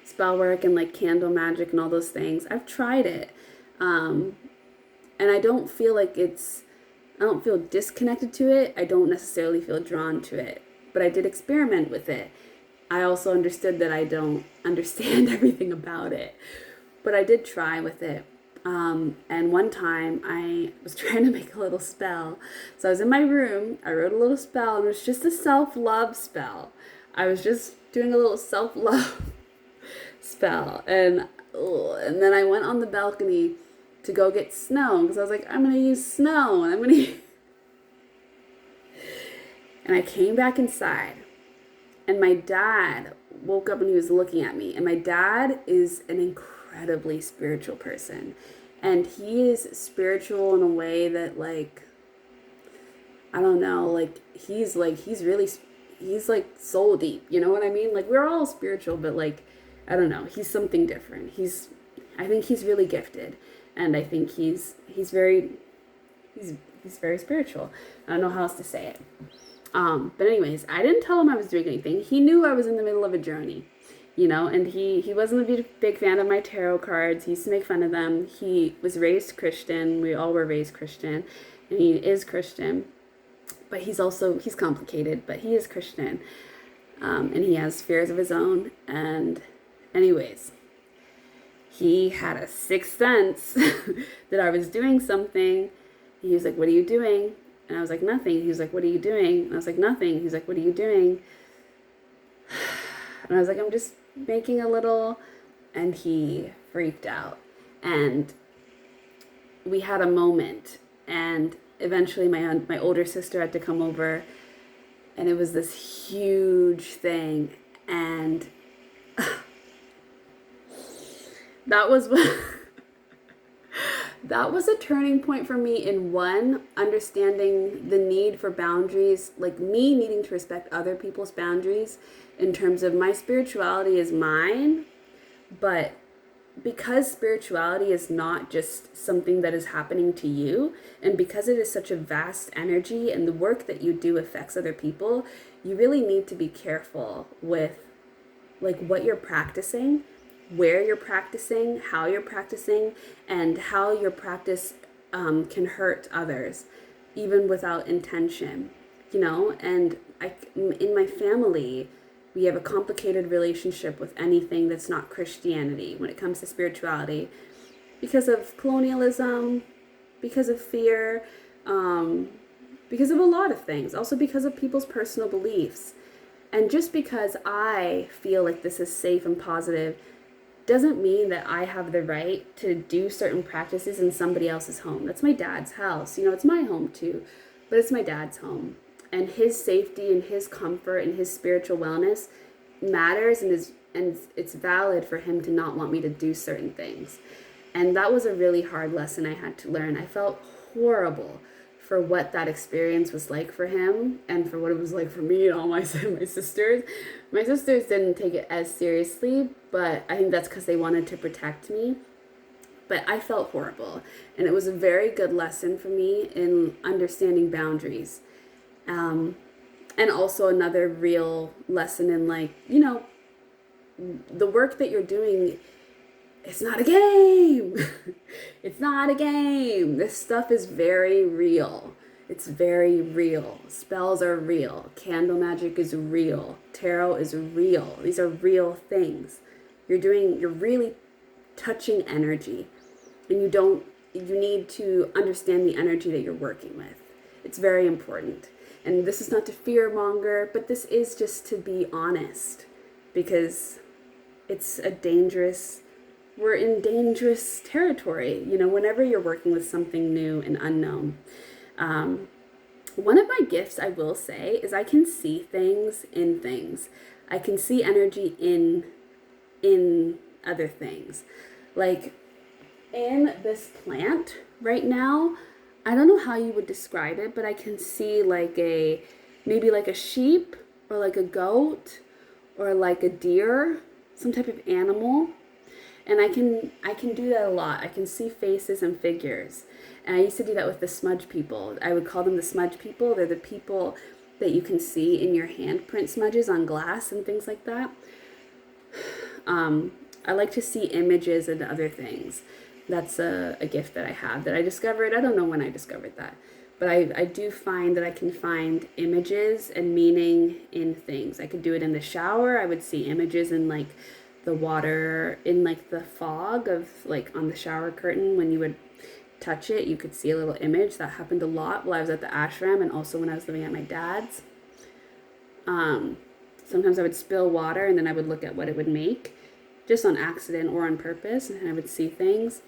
Spell work and like candle magic and all those things. I've tried it. Um, and I don't feel disconnected to it. I don't necessarily feel drawn to it. But I did experiment with it. I also understood that I don't understand everything about it. But I did try with it. And one time I was trying to make a little spell. So I was in my room, I wrote a little spell, and it was just a self-love spell. I was just doing a little self-love spell. And then I went on the balcony to go get snow because I was like, I'm going to use snow and and I came back inside and my dad woke up and he was looking at me. And my dad is an incredibly spiritual person. And he is spiritual in a way that like, I don't know, like he's like soul deep, you know what I mean? Like we're all spiritual, but like, I don't know, he's something different. I think he's really gifted. And I think he's very spiritual. I don't know how else to say it. But anyways, I didn't tell him I was doing anything. He knew I was in the middle of a journey, you know, and he wasn't a big fan of my tarot cards. He used to make fun of them. He was raised Christian. We all were raised Christian, and he is Christian, but he's complicated, but he is Christian. And he has fears of his own. And anyways, he had a sixth sense that I was doing something. He was like, what are you doing? And I was like, nothing. He was like, what are you doing? And I was like, nothing. He's like, what are you doing? And I was like, I'm just making a little. And he freaked out. And we had a moment. And eventually my older sister had to come over. And it was this huge thing. And that was that was a turning point for me in one, understanding the need for boundaries, like me needing to respect other people's boundaries in terms of my spirituality is mine, but because spirituality is not just something that is happening to you, and because it is such a vast energy and the work that you do affects other people, you really need to be careful with like what you're practicing, where you're practicing, how you're practicing, and how your practice can hurt others, even without intention, you know? And in my family, we have a complicated relationship with anything that's not Christianity when it comes to spirituality because of colonialism, because of fear, because of a lot of things, also because of people's personal beliefs. And just because I feel like this is safe and positive doesn't mean that I have the right to do certain practices in somebody else's home. That's my dad's house. You know, it's my home too, but it's my dad's home. And his safety and his comfort and his spiritual wellness matters and it's valid for him to not want me to do certain things. And that was a really hard lesson I had to learn. I felt horrible for what that experience was like for him and for what it was like for me and all my sisters. My sisters didn't take it as seriously, but I think that's because they wanted to protect me. But I felt horrible. And it was a very good lesson for me in understanding boundaries. And also another real lesson in like, you know, the work that you're doing, it's not a game. It's not a game. This stuff is very real. It's very real. Spells are real. Candle magic is real. Tarot is real. These are real things. You're really touching energy. And you need to understand the energy that you're working with. It's very important. And this is not to fear monger, but this is just to be honest, because we're in dangerous territory, you know, whenever you're working with something new and unknown. One of my gifts, I will say, is I can see things in things. I can see energy in other things. Like in this plant right now, I don't know how you would describe it, but I can see maybe like a sheep or like a goat or like a deer, some type of animal. And I can do that a lot. I can see faces and figures. And I used to do that with the smudge people. I would call them the smudge people. They're the people that you can see in your handprint smudges on glass and things like that. I like to see images and other things. That's a gift that I have that I discovered. I don't know when I discovered that, but I do find that I can find images and meaning in things. I could do it in the shower. I would see images in like the water, in like the fog of like on the shower curtain when you would touch it, you could see a little image. That happened a lot while I was at the ashram and also when I was living at my dad's. Sometimes I would spill water and then I would look at what it would make, just on accident or on purpose, and I would see things.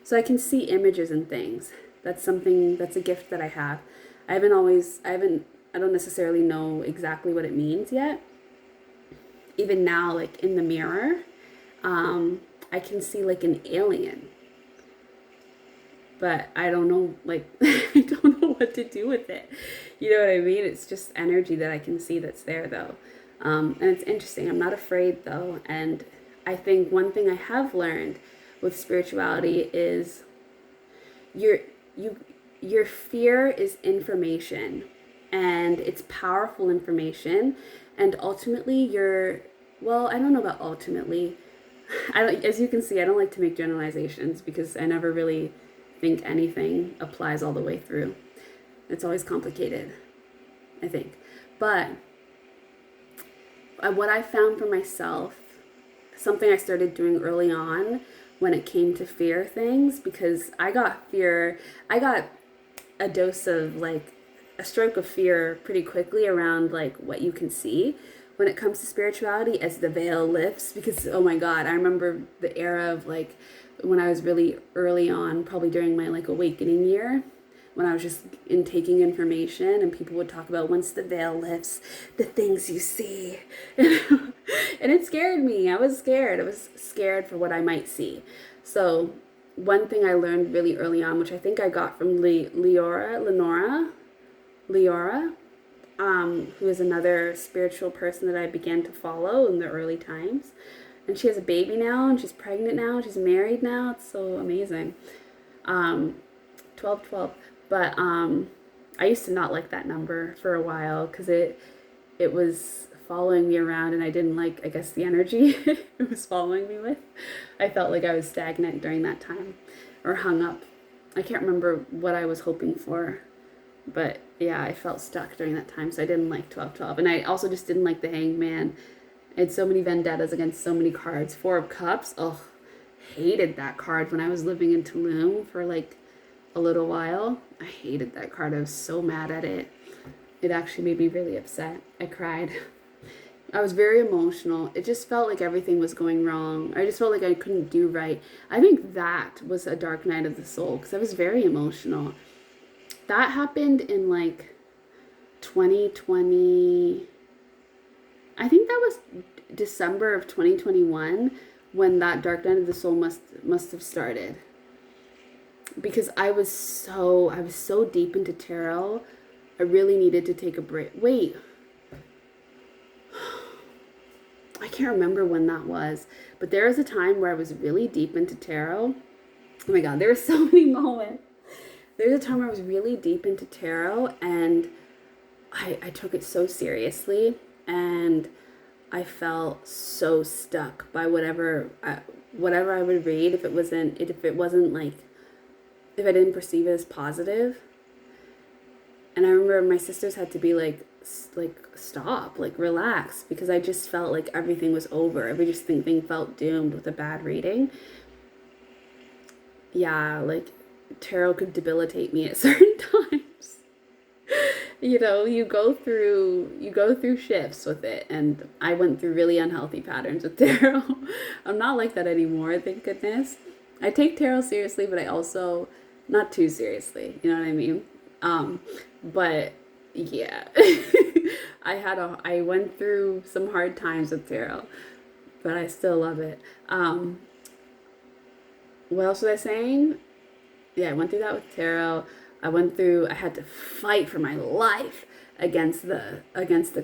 So I can see images and things. That's a gift that I have. I don't necessarily know exactly what it means yet. Even now, like in the mirror, I can see like an alien. But I don't know, like, I don't know what to do with it. You know what I mean? It's just energy that I can see that's there, though. And it's interesting. I'm not afraid, though. And I think one thing I have learned with spirituality is your fear is information, and it's powerful information. And ultimately, well, I don't know about ultimately. As you can see, I don't like to make generalizations because I never really think anything applies all the way through. It's always complicated, I think. But what I found for myself, something I started doing early on when it came to fear things, because I got a dose of like a stroke of fear pretty quickly around like what you can see when it comes to spirituality as the veil lifts, because oh my God, I remember the era of like when I was really early on, probably during my like awakening year, when I was just taking information and people would talk about once the veil lifts, the things you see. And it scared me. I was scared. I was scared for what I might see. So one thing I learned really early on, which I think I got from Leora, who is another spiritual person that I began to follow in the early times. And she has a baby now, and she's pregnant now, she's married now. It's so amazing. 1212. But I used to not like that number for a while because it was following me around, and I didn't like, I guess, the energy it was following me with. I felt like I was stagnant during that time, or hung up. I can't remember what I was hoping for, but yeah, I felt stuck during that time, so I didn't like 1212. And I also just didn't like the Hangman. I had so many vendettas against so many cards. Four of Cups, oh, hated that card when I was living in Tulum for like a little while. I hated that card. I was so mad at it. It actually made me really upset. I cried. I was very emotional. It just felt like everything was going wrong. I just felt like I couldn't do right. I think that was a dark night of the soul because I was very emotional. That happened in like 2020. I think that was December of 2021 when that dark night of the soul must have started. Because I was so deep into tarot. I really needed to take a break. Wait. I can't remember when that was, but there was a time where I was really deep into tarot. Oh my God, there were so many moments. There was a time where I was really deep into tarot, and I took it so seriously, and I felt so stuck by whatever I would read if it wasn't like, if I didn't perceive it as positive. And I remember my sisters had to be like stop, like relax, because I just felt like everything was over. Everything felt doomed with a bad reading. Yeah, like tarot could debilitate me at certain times. You know, you go through shifts with it, and I went through really unhealthy patterns with tarot. I'm not like that anymore, thank goodness. I take tarot seriously, but I also not too seriously, you know what I mean? But yeah. I went through some hard times with tarot, but I still love it. What else was I saying? Yeah, I went through that with tarot. I had to fight for my life against the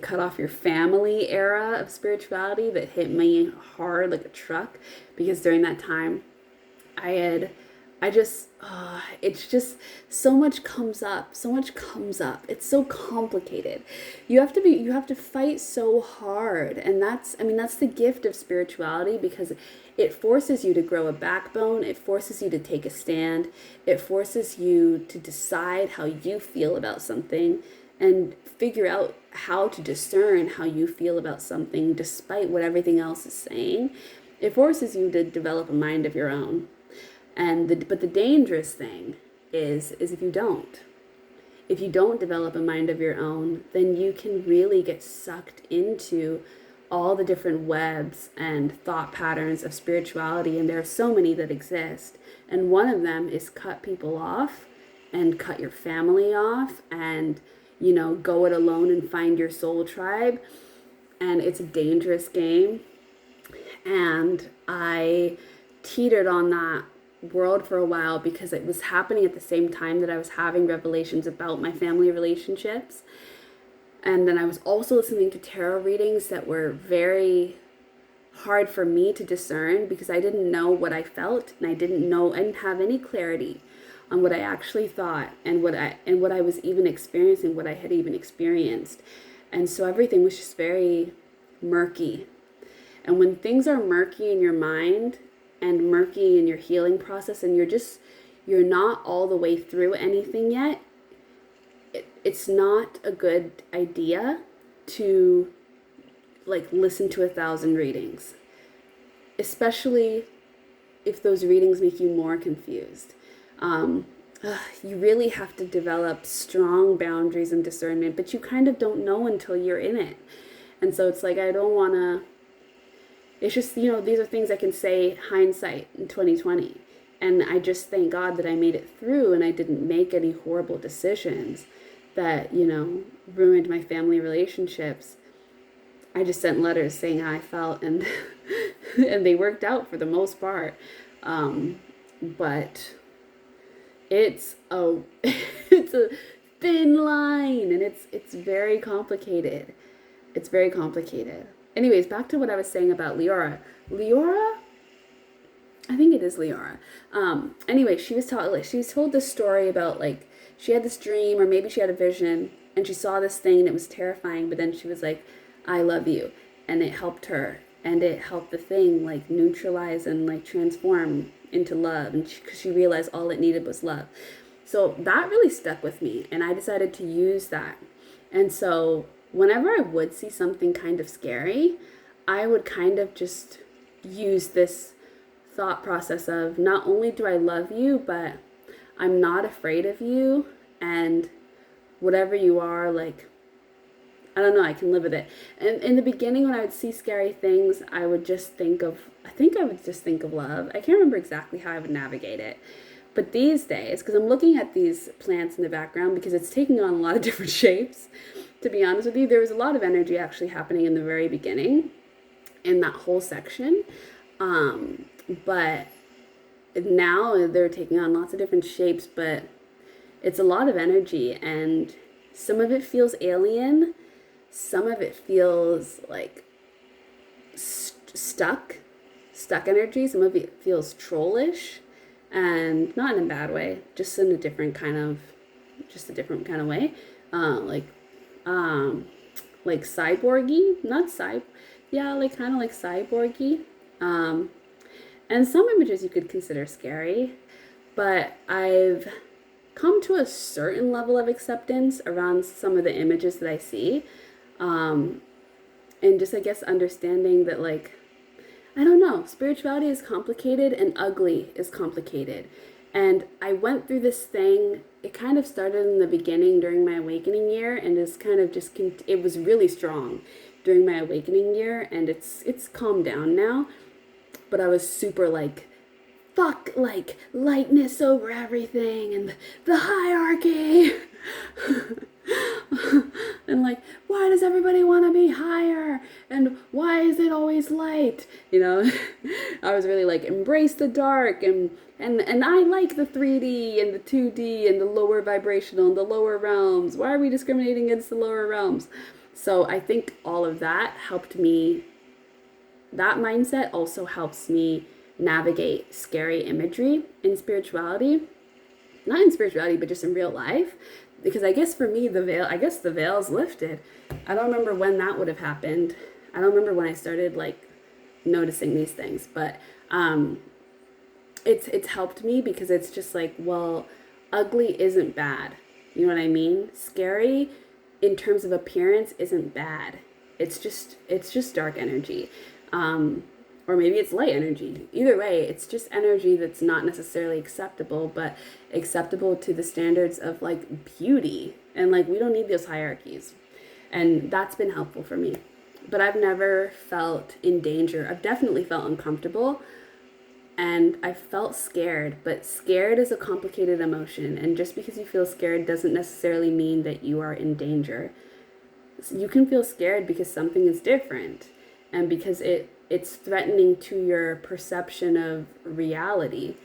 cut off your family era of spirituality that hit me hard like a truck, because during that time I had I just, it's just so much comes up, so much comes up. It's so complicated. You have to fight so hard. And I mean, that's the gift of spirituality because it forces you to grow a backbone. It forces you to take a stand. It forces you to decide how you feel about something and figure out how to discern how you feel about something despite what everything else is saying. It forces you to develop a mind of your own. But the dangerous thing is if you don't. If you don't develop a mind of your own, then you can really get sucked into all the different webs and thought patterns of spirituality, and there are so many that exist. And one of them is cut people off and cut your family off and go it alone and find your soul tribe. And it's a dangerous game. And I teetered on that world for a while because it was happening at the same time that I was having revelations about my family relationships. And then I was also listening to tarot readings that were very hard for me to discern because I didn't know what I felt and I didn't have any clarity on what I actually thought and what I was even experiencing, what I had even experienced. And so everything was just very murky. And when things are murky in your mind and murky in your healing process and you're not all the way through anything yet, it's not a good idea to like listen to 1,000 readings, especially if those readings make you more confused. You really have to develop strong boundaries and discernment, but you kind of don't know until you're in it. And so it's like, I don't want to, it's just, these are things I can say hindsight in 2020. And I just thank God that I made it through and I didn't make any horrible decisions that, ruined my family relationships. I just sent letters saying how I felt and and they worked out for the most part. But it's a it's a thin line and it's very complicated. It's very complicated. Anyways, back to what I was saying about Leora. Leora, I think it is Leora. Anyway, she was told this story about like she had this dream or maybe she had a vision and she saw this thing and it was terrifying, but then she was like, I love you, and it helped her and it helped the thing like neutralize and like transform into love, and because she realized all it needed was love. So that really stuck with me and I decided to use that. And so whenever I would see something kind of scary, I would kind of just use this thought process of not only do I love you, but I'm not afraid of you, and whatever you are, like, I don't know, I can live with it. And in the beginning, when I would see scary things, I would just think of love. I can't remember exactly how I would navigate it. But these days, because I'm looking at these plants in the background because it's taking on a lot of different shapes, to be honest with you, there was a lot of energy actually happening in the very beginning in that whole section. But now they're taking on lots of different shapes, but it's a lot of energy and some of it feels alien. Some of it feels like stuck energy. Some of it feels trollish, and not in a bad way, just in a different kind of way. Like cyborgy, not yeah, like kind of like cyborgy. And some images you could consider scary, but I've come to a certain level of acceptance around some of the images that I see. And just, I guess, understanding that, like, I don't know, spirituality is complicated and ugly is complicated. And I went through this thing, it kind of started in the beginning during my awakening year and is kind of just, it was really strong during my awakening year, and it's calmed down now. But I was super like, fuck, like, lightness over everything and the hierarchy. And like, why does everybody want to be higher? And why is it always light? I was really like, embrace the dark, and I like the 3D and the 2D and the lower vibrational and the lower realms. Why are we discriminating against the lower realms? So I think all of that helped me. That mindset also helps me navigate scary imagery in spirituality. Not in spirituality, but just in real life. Because I guess for me, the veil's lifted. I don't remember when that would have happened. I don't remember when I started like noticing these things, but it's helped me because it's just like, well, ugly isn't bad. You know what I mean? Scary in terms of appearance isn't bad. It's just dark energy. Or maybe it's light energy. Either way, it's just energy that's not necessarily acceptable, but acceptable to the standards of like beauty. And like we don't need those hierarchies. And that's been helpful for me. But I've never felt in danger. I've definitely felt uncomfortable and I felt scared, but scared is a complicated emotion. And just because you feel scared doesn't necessarily mean that you are in danger. So you can feel scared because something is different and because it's threatening to your perception of reality,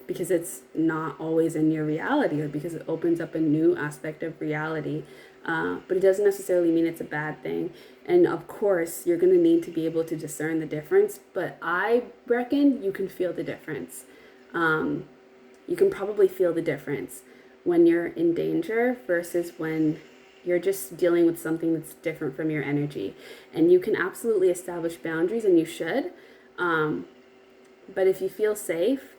because it's not always in your reality, or because it opens up a new aspect of reality. But it doesn't necessarily mean it's a bad thing. And of course, you're going to need to be able to discern the difference. But I reckon you can feel the difference. You can probably feel the difference when you're in danger versus when you're just dealing with something that's different from your energy. And you can absolutely establish boundaries, and you should. But if you feel safe,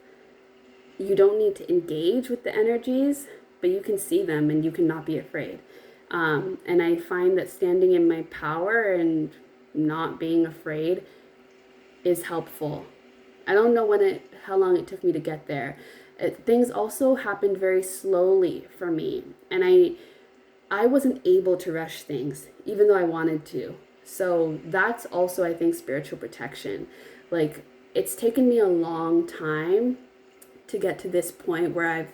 you don't need to engage with the energies, but you can see them and you can not be afraid. And I find that standing in my power and not being afraid is helpful. I don't know how long it took me to get there. Things also happened very slowly for me, and I wasn't able to rush things, even though I wanted to. So that's also, I think, spiritual protection. Like, it's taken me a long time to get to this point where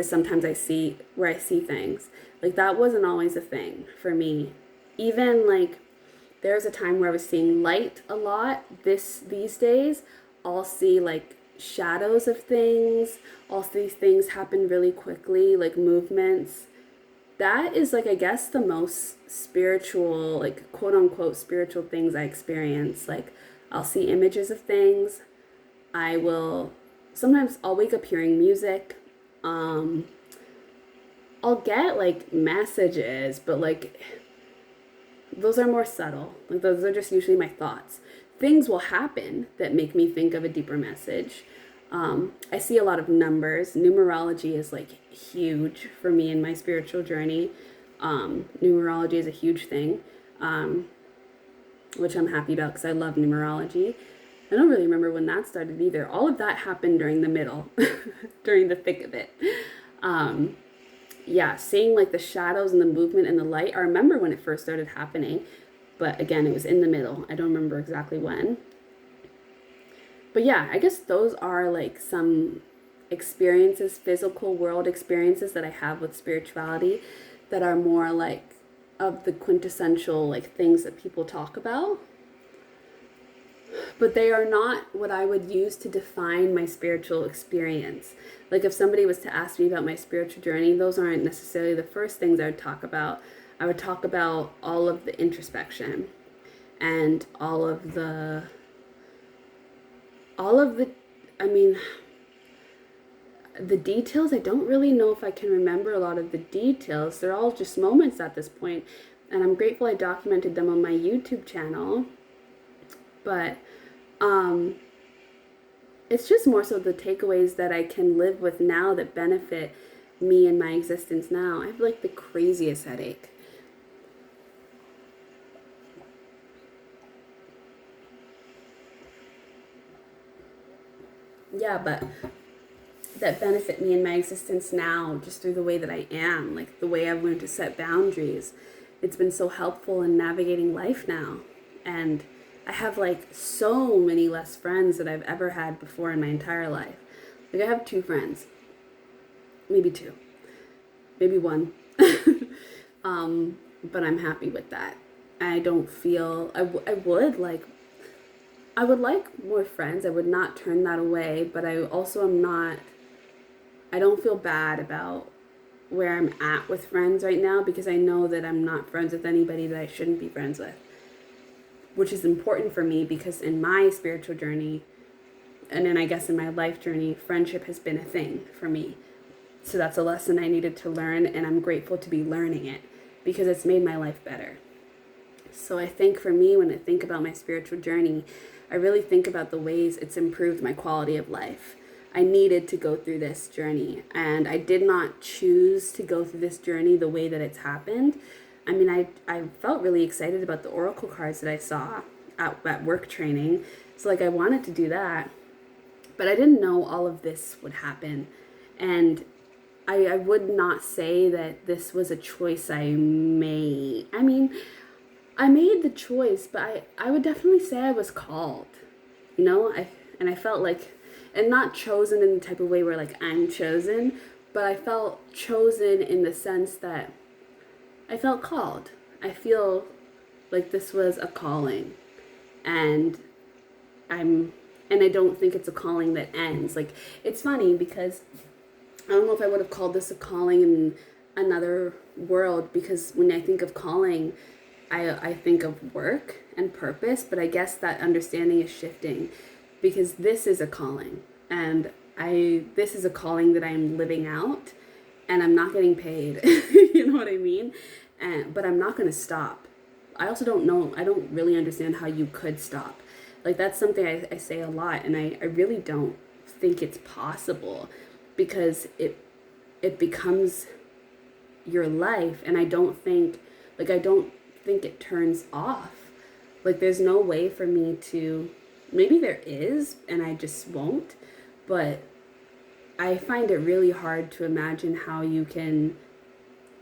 sometimes I see things. Like, that wasn't always a thing for me. Even like there was a time where I was seeing light a lot. These days, I'll see like shadows of things. All these things happen really quickly, like movements. That is like, I guess, the most spiritual, like quote unquote spiritual things I experience. Like, I'll see images of things. Sometimes I'll wake up hearing music. I'll get like messages, but like those are more subtle. Like, those are just usually my thoughts. Things will happen that make me think of a deeper message. I see a lot of numbers. Numerology is like huge for me in my spiritual journey. Numerology is a huge thing, which I'm happy about because I love numerology. I don't really remember when that started either. All of that happened during the middle, during the thick of it. Yeah, seeing like the shadows and the movement and the light. I remember when it first started happening, but again, it was in the middle. I don't remember exactly when. But yeah, I guess those are like some experiences, physical world experiences that I have with spirituality that are more like of the quintessential like things that people talk about. But they are not what I would use to define my spiritual experience. Like, if somebody was to ask me about my spiritual journey, those aren't necessarily the first things I would talk about. I would talk about all of the introspection and all of the, I mean, the details. I don't really know if I can remember a lot of the details. They're all just moments at this point, and I'm grateful I documented them on my YouTube channel. But it's just more so the takeaways that I can live with now that benefit me and my existence now. I have like the craziest headache. Yeah, but that benefit me in my existence now just through the way that I am, like the way I've learned to set boundaries. It's been so helpful in navigating life now. And I have like so many less friends that I've ever had before in my entire life. Like, I have 2 friends, maybe 2, maybe 1. But I'm happy with that. I don't feel, I would like more friends. I would not turn that away, but I also am not, I don't feel bad about where I'm at with friends right now, because I know that I'm not friends with anybody that I shouldn't be friends with, which is important for me because in my spiritual journey, And then I guess in my life journey, friendship has been a thing for me. So that's a lesson I needed to learn, and I'm grateful to be learning it because it's made my life better. So I think for me, when I think about my spiritual journey, I really think about the ways it's improved my quality of life. I needed to go through this journey, and I did not choose to go through this journey the way that it's happened. I mean, I felt really excited about the oracle cards that I saw at work training. So like I wanted to do that, but I didn't know all of this would happen. And I would not say that this was a choice I made. I mean, I made the choice, but I would definitely say I was called. You know, I felt like, and not chosen in the type of way where like I'm chosen, but I felt chosen in the sense that I felt called. I feel like this was a calling, and I'm and I don't think it's a calling that ends. Like, it's funny because I don't know if I would have called this a calling in another world, because when I think of calling, I think of work and purpose, but I guess that understanding is shifting because this is a calling, and this is a calling that I'm living out, and I'm not getting paid. You know what I mean? But I'm not going to stop. I also don't know, I don't really understand how you could stop. Like, that's something I say a lot, and I really don't think it's possible, because it becomes your life, and I don't think it turns off. Like, there's no way for me to, maybe there is, and I just won't, but I find it really hard to imagine how you can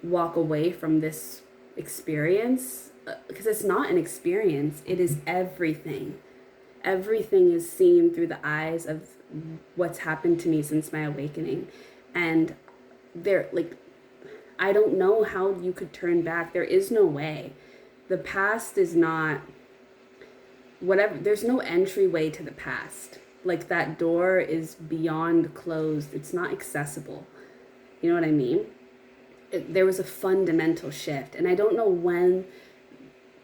walk away from this experience, because it's not an experience, it is everything. Everything is seen through the eyes of what's happened to me since my awakening. And I don't know how you could turn back. There is no way. The past is not whatever, there's no entryway to the past. Like, that door is beyond closed. It's not accessible. You know what I mean? There was a fundamental shift, and I don't know when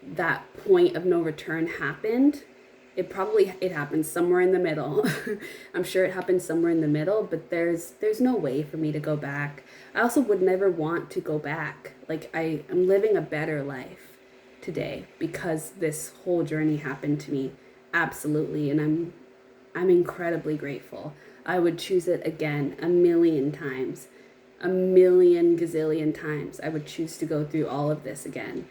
that point of no return happened. It happened somewhere in the middle. I'm sure it happened somewhere in the middle, but there's no way for me to go back. I also would never want to go back. Like, I'm living a better life today because this whole journey happened to me. Absolutely. And I'm incredibly grateful. I would choose it again 1,000,000 times. 1,000,000 gazillion times. I would choose to go through all of this again.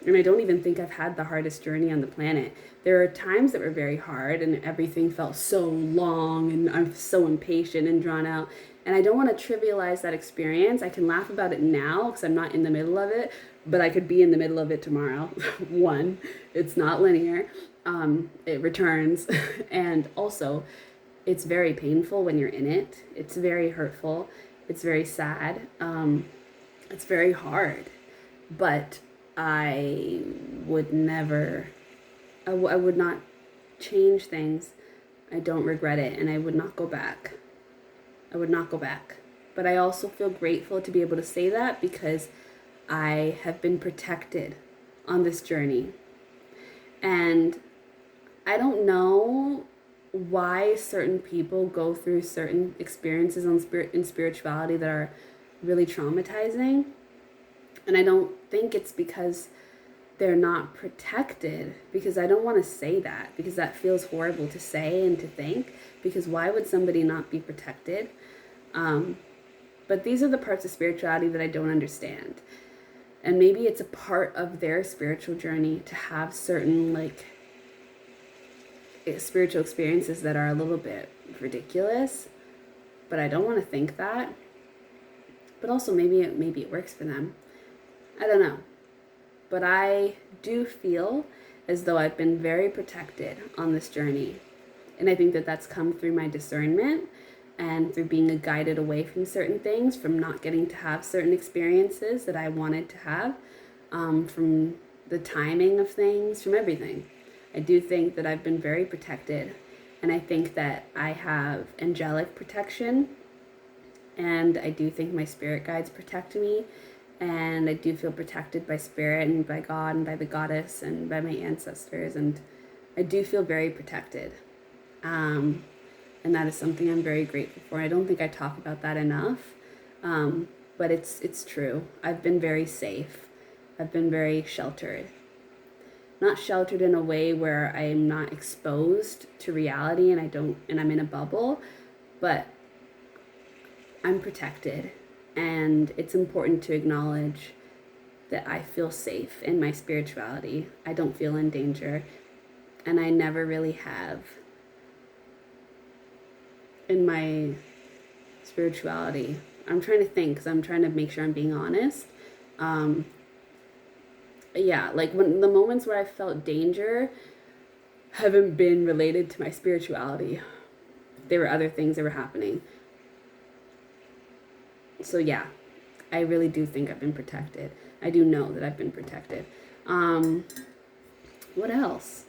And I don't even think I've had the hardest journey on the planet. There are times that were very hard and everything felt so long and I'm so impatient and drawn out. And I don't want to trivialize that experience. I can laugh about it now because I'm not in the middle of it, but I could be in the middle of it tomorrow. One, it's not linear. It returns. And also, it's very painful when you're in it. It's very hurtful. It's very sad. It's very hard. But I would never, I would not change things. I don't regret it, and I would not go back. I would not go back. But I also feel grateful to be able to say that because I have been protected on this journey. And I don't know why certain people go through certain experiences in spirituality that are really traumatizing. And I don't think it's because they're not protected, because I don't want to say that, because that feels horrible to say and to think, because why would somebody not be protected? But these are the parts of spirituality that I don't understand. And maybe it's a part of their spiritual journey to have certain spiritual experiences that are a little bit ridiculous, but I don't want to think that. But also maybe it works for them. I don't know. But I do feel as though I've been very protected on this journey. And I think that that's come through my discernment and through being guided away from certain things, from not getting to have certain experiences that I wanted to have, from the timing of things, from everything. I do think that I've been very protected. And I think that I have angelic protection. And I do think my spirit guides protect me. And I do feel protected by spirit and by God and by the goddess and by my ancestors. And I do feel very protected. And that is something I'm very grateful for. I don't think I talk about that enough, but it's true. I've been very safe. I've been very sheltered. Not sheltered in a way where I'm not exposed to reality and I'm in a bubble, but I'm protected. And it's important to acknowledge that I feel safe in my spirituality. I don't feel in danger, and I never really have in my spirituality. I'm trying to think because I'm trying to make sure I'm being honest. Yeah, like when the moments where I felt danger haven't been related to my spirituality. There were other things that were happening. So yeah, I really do think I've been protected. I do know that I've been protected. What else?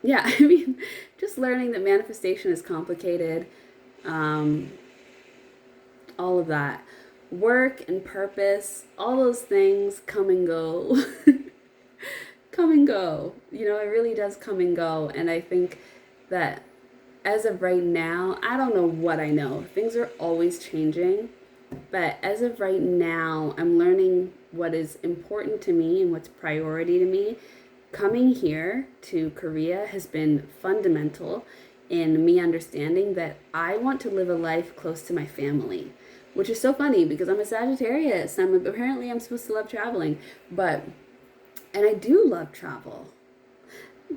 Yeah, I mean, just learning that manifestation is complicated. All of that. Work and purpose, all those things come and go. Come and go. You know, it really does come and go. And I think that as of right now, I don't know what I know. Things are always changing. But as of right now, I'm learning what is important to me and what's priority to me. Coming here to Korea has been fundamental in me understanding that I want to live a life close to my family, which is so funny because I'm a Sagittarius. Apparently I'm supposed to love traveling, and I do love travel.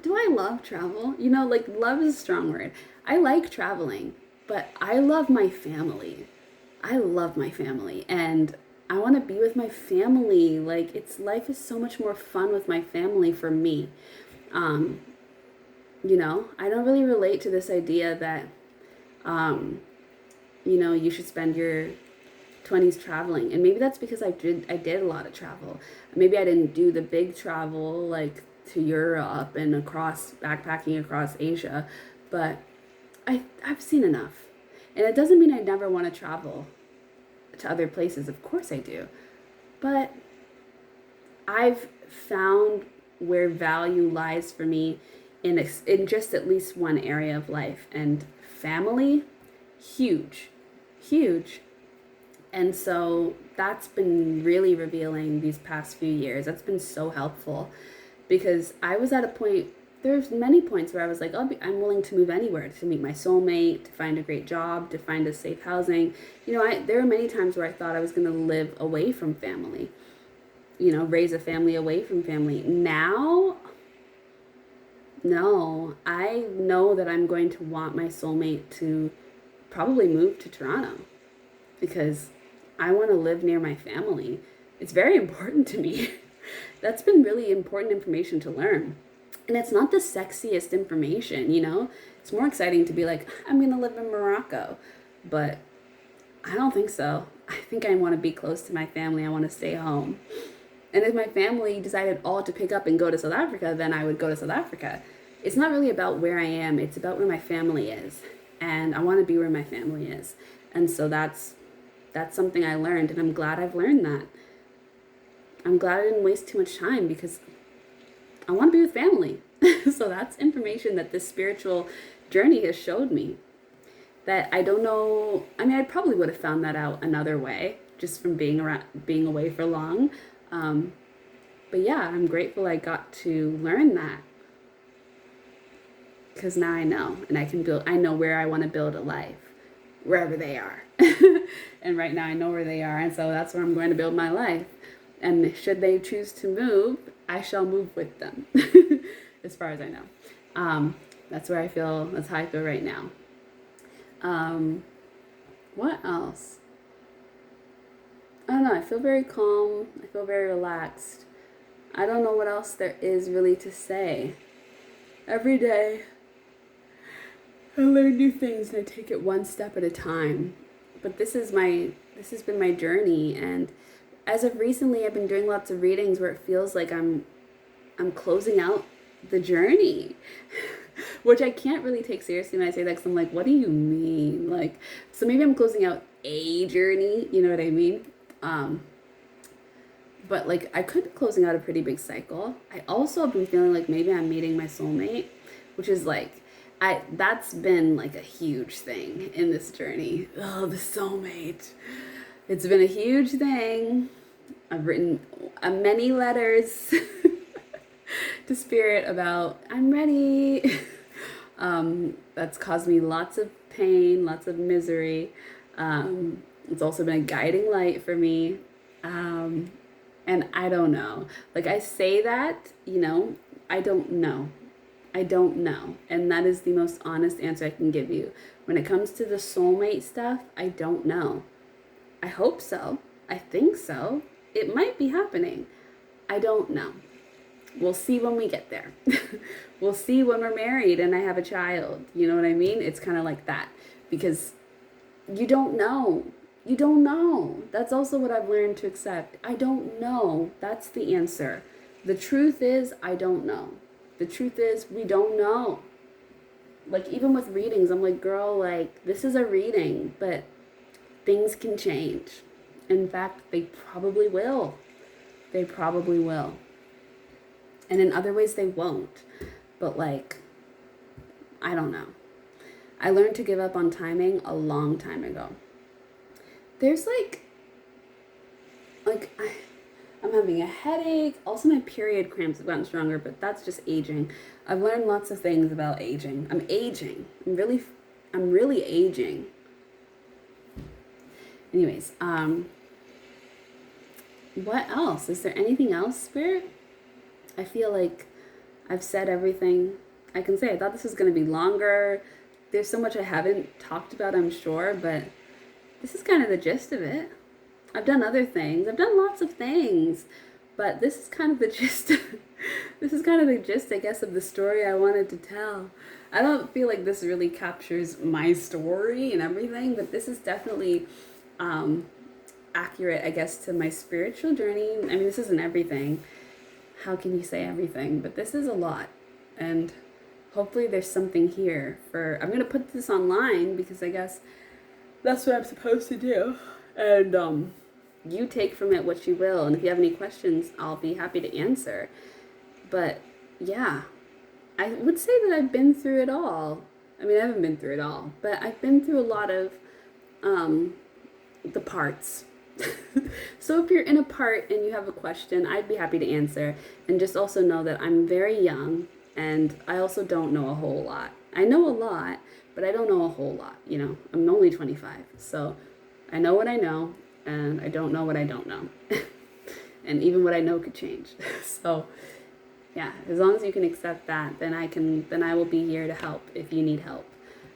Do I love travel? You know, like love is a strong word. I like traveling, but I love my family. I love my family, and I want to be with my family. Like life is so much more fun with my family for me. Um, I don't really relate to this idea that you should spend your 20s traveling. And maybe that's because I did a lot of travel. Maybe I didn't do the big travel like to Europe and across backpacking across Asia, but I've seen enough. And it doesn't mean I never want to travel to other places. Of course I do. But I've found where value lies for me in just at least one area of life, and family, huge, huge. And so that's been really revealing these past few years. That's been so helpful because I was at a point, there's many points where I was like, I'm willing to move anywhere to meet my soulmate, to find a great job, to find a safe housing. There were many times where I thought I was going to live away from family, raise a family away from family. Now, no, I know that I'm going to want my soulmate to probably move to Toronto because I want to live near my family. It's very important to me. That's been really important information to learn. And it's not the sexiest information, It's more exciting to be like, I'm going to live in Morocco. But I don't think so. I think I want to be close to my family. I want to stay home. And if my family decided all to pick up and go to South Africa, then I would go to South Africa. It's not really about where I am. It's about where my family is. And I want to be where my family is. And so that's something I learned. And I'm glad I've learned that. I'm glad I didn't waste too much time because I want to be with family. So that's information that this spiritual journey has showed me that I don't know. I mean, I probably would have found that out another way just from being away for long. But yeah, I'm grateful I got to learn that because now I know, and I know where I want to build a life, wherever they are. And right now I know where they are, and so that's where I'm going to build my life. And should they choose to move, I shall move with them, as far as I know. That's how I feel right now. What else? I don't know, I feel very calm. I feel very relaxed. I don't know what else there is really to say. Every day, I learn new things and I take it one step at a time. But this has been my journey, and as of recently, I've been doing lots of readings where it feels like I'm closing out the journey, which I can't really take seriously when I say that because I'm like, what do you mean? Like, so maybe I'm closing out a journey, you know what I mean? But like I could be closing out a pretty big cycle. I also have been feeling like maybe I'm meeting my soulmate, which is like, that's been like a huge thing in this journey. Oh, the soulmate. It's been a huge thing. I've written many letters to spirit about I'm ready. That's caused me lots of pain, lots of misery. It's also been a guiding light for me. And I don't know. Like I say that, I don't know. I don't know. And that is the most honest answer I can give you. When it comes to the soulmate stuff, I don't know. I hope so. I think so. It might be happening. I don't know. We'll see when we get there. We'll see when we're married and I have a child. You know what I mean? It's kind of like that. Because you don't know. You don't know. That's also what I've learned to accept. I don't know. That's the answer. The truth is, I don't know. The truth is, we don't know. Like, even with readings, I'm like, girl, like, this is a reading, but things can change. In fact, they probably will. They probably will. And in other ways, they won't. But, like, I don't know. I learned to give up on timing a long time ago. There's, I'm having a headache. Also, my period cramps have gotten stronger, but that's just aging. I've learned lots of things about aging. I'm aging. I'm really aging. Anyways, what else? Is there anything else, Spirit? I feel like I've said everything I can say. I thought this was going to be longer. There's so much I haven't talked about, I'm sure, but this is kind of the gist of it. I've done other things. I've done lots of things, but this is kind of the gist. This is kind of the gist, I guess, of the story I wanted to tell. I don't feel like this really captures my story and everything, but this is definitely accurate, I guess, to my spiritual journey. I mean, this isn't everything. How can you say everything? But this is a lot, and hopefully there's something here for. I'm gonna put this online because I guess that's what I'm supposed to do. And you take from it what you will. And if you have any questions, I'll be happy to answer. But yeah, I would say that I've been through it all. I mean, I haven't been through it all, but I've been through a lot of the parts. So if you're in a part and you have a question, I'd be happy to answer. And just also know that I'm very young and I also don't know a whole lot. I know a lot, but I don't know a whole lot. I'm only 25. So I know what I know, and I don't know what I don't know. And even what I know could change. So, yeah, as long as you can accept that, then I will be here to help if you need help.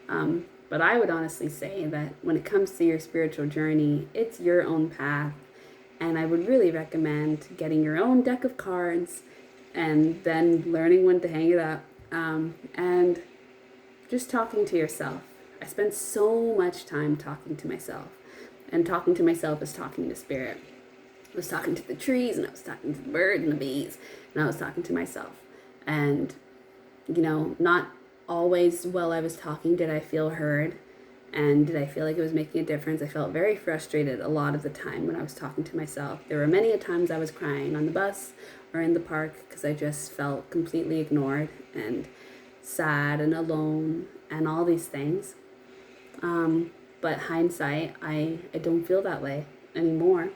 But I would honestly say that when it comes to your spiritual journey, it's your own path. And I would really recommend getting your own deck of cards and then learning when to hang it up. And just talking to yourself. I spent so much time talking to myself. And talking to myself is talking to spirit. I was talking to the trees, and I was talking to the birds and the bees, and I was talking to myself. And, not always while I was talking did I feel heard, and did I feel like it was making a difference. I felt very frustrated a lot of the time when I was talking to myself. There were many a times I was crying on the bus or in the park because I just felt completely ignored and sad and alone and all these things. But hindsight, I don't feel that way anymore.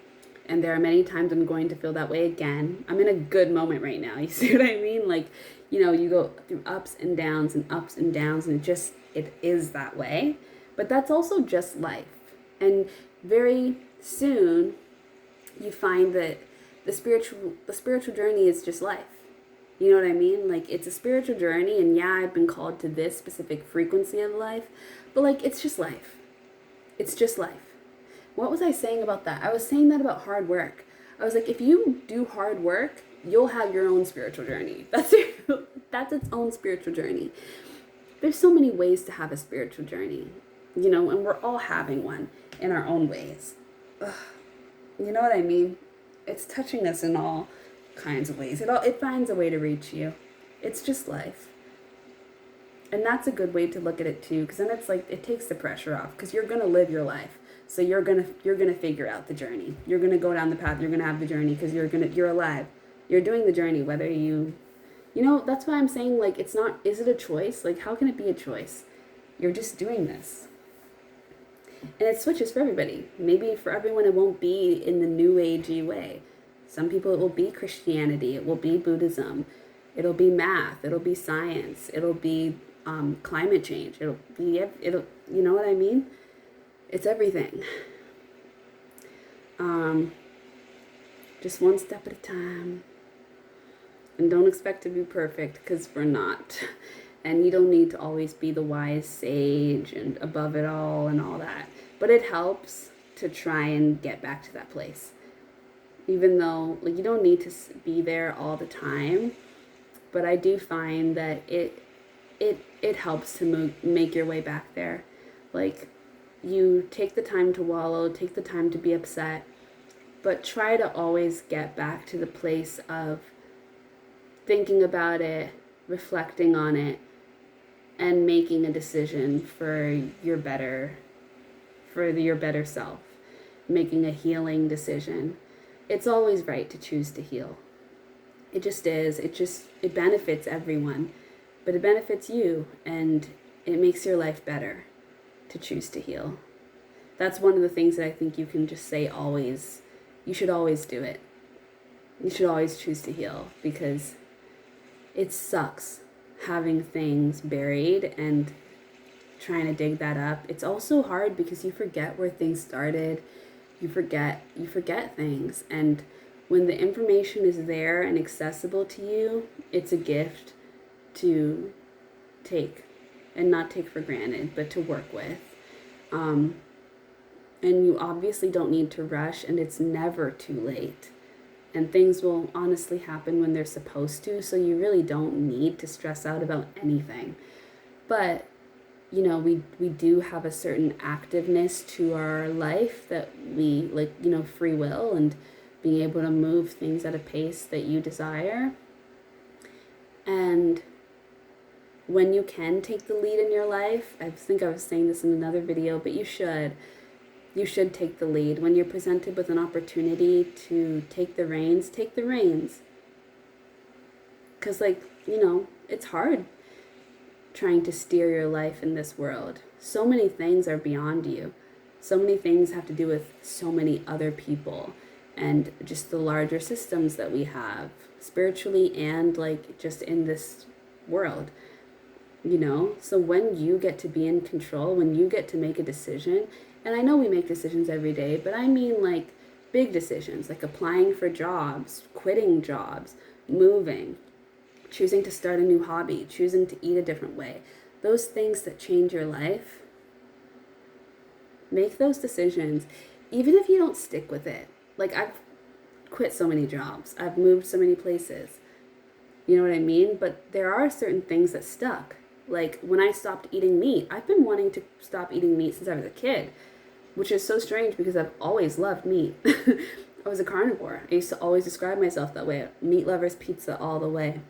And there are many times I'm going to feel that way again. I'm in a good moment right now. You see what I mean? Like, you go through ups and downs, and it is that way. But that's also just life. And very soon, you find that the spiritual journey is just life. You know what I mean? Like, it's a spiritual journey, and yeah, I've been called to this specific frequency of life, but like, it's just life. It's just life. What was I saying about that? I was saying that about hard work. I was like, if you do hard work, you'll have your own spiritual journey. That's its own spiritual journey. There's so many ways to have a spiritual journey, and we're all having one in our own ways. Ugh. You know what I mean? It's touching us in all kinds of ways. It finds a way to reach you. It's just life. And that's a good way to look at it too, because then it's like it takes the pressure off, because you're gonna live your life, so you're gonna figure out the journey. You're gonna go down the path. You're gonna have the journey because you're alive. You're doing the journey whether you You know, that's why I'm saying, like, it's not, is it a choice? Like, how can it be a choice? You're just doing this. And it switches for everybody. Maybe for everyone, it won't be in the new agey way. Some people, it will be Christianity, it will be Buddhism, it'll be math, it'll be science, it'll be climate change, you know what I mean? It's everything. Just one step at a time. And don't expect to be perfect, because we're not. And you don't need to always be the wise sage and above it all and all that. But it helps to try and get back to that place. Even though, like, you don't need to be there all the time. But I do find that it helps to make your way back there. Like, you take the time to wallow, take the time to be upset, but try to always get back to the place of thinking about it, reflecting on it, and making a decision for your better self, making a healing decision. It's always right to choose to heal. It just is. It benefits everyone, but it benefits you, and it makes your life better to choose to heal. That's one of the things that I think you can just say always. You should always do it. You should always choose to heal, because it sucks having things buried and trying to dig that up. It's also hard because you forget where things started. You forget things. And when the information is there and accessible to you, it's a gift to take, and not take for granted, but to work with. And you obviously don't need to rush, and it's never too late. And things will honestly happen when they're supposed to, so you really don't need to stress out about anything. But, you know, we do have a certain activeness to our life that we, like, you know, free will and being able to move things at a pace that you desire. And when you can take the lead in your life, I think I was saying this in another video, but you should take the lead. When you're presented with an opportunity to take the reins, take the reins. Because, like, you know, it's hard trying to steer your life in this world. So many things are beyond you. So many things have to do with so many other people and just the larger systems that we have spiritually and, like, just in this world. You know, so when you get to be in control, when you get to make a decision, and I know we make decisions every day, but I mean, like, big decisions, like applying for jobs, quitting jobs, moving, choosing to start a new hobby, choosing to eat a different way. Those things that change your life, make those decisions, even if you don't stick with it. Like, I've quit so many jobs. I've moved so many places. You know what I mean? But there are certain things that stuck. Like, when I stopped eating meat, I've been wanting to stop eating meat since I was a kid, which is so strange because I've always loved meat. I was a carnivore. I used to always describe myself that way. Meat lovers pizza all the way.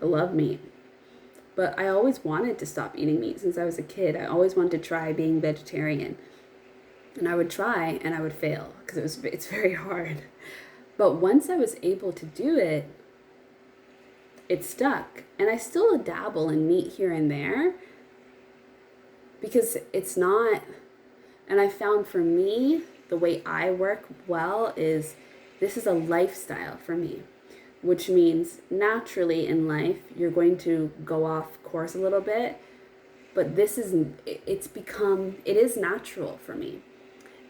I love meat. But I always wanted to stop eating meat since I was a kid. I always wanted to try being vegetarian. And I would try and I would fail because it's very hard. But once I was able to do it, it stuck. And I still dabble in meat here and there because it's not, and I found for me, the way I work well is this is a lifestyle for me, which means naturally in life, you're going to go off course a little bit, but it is natural for me.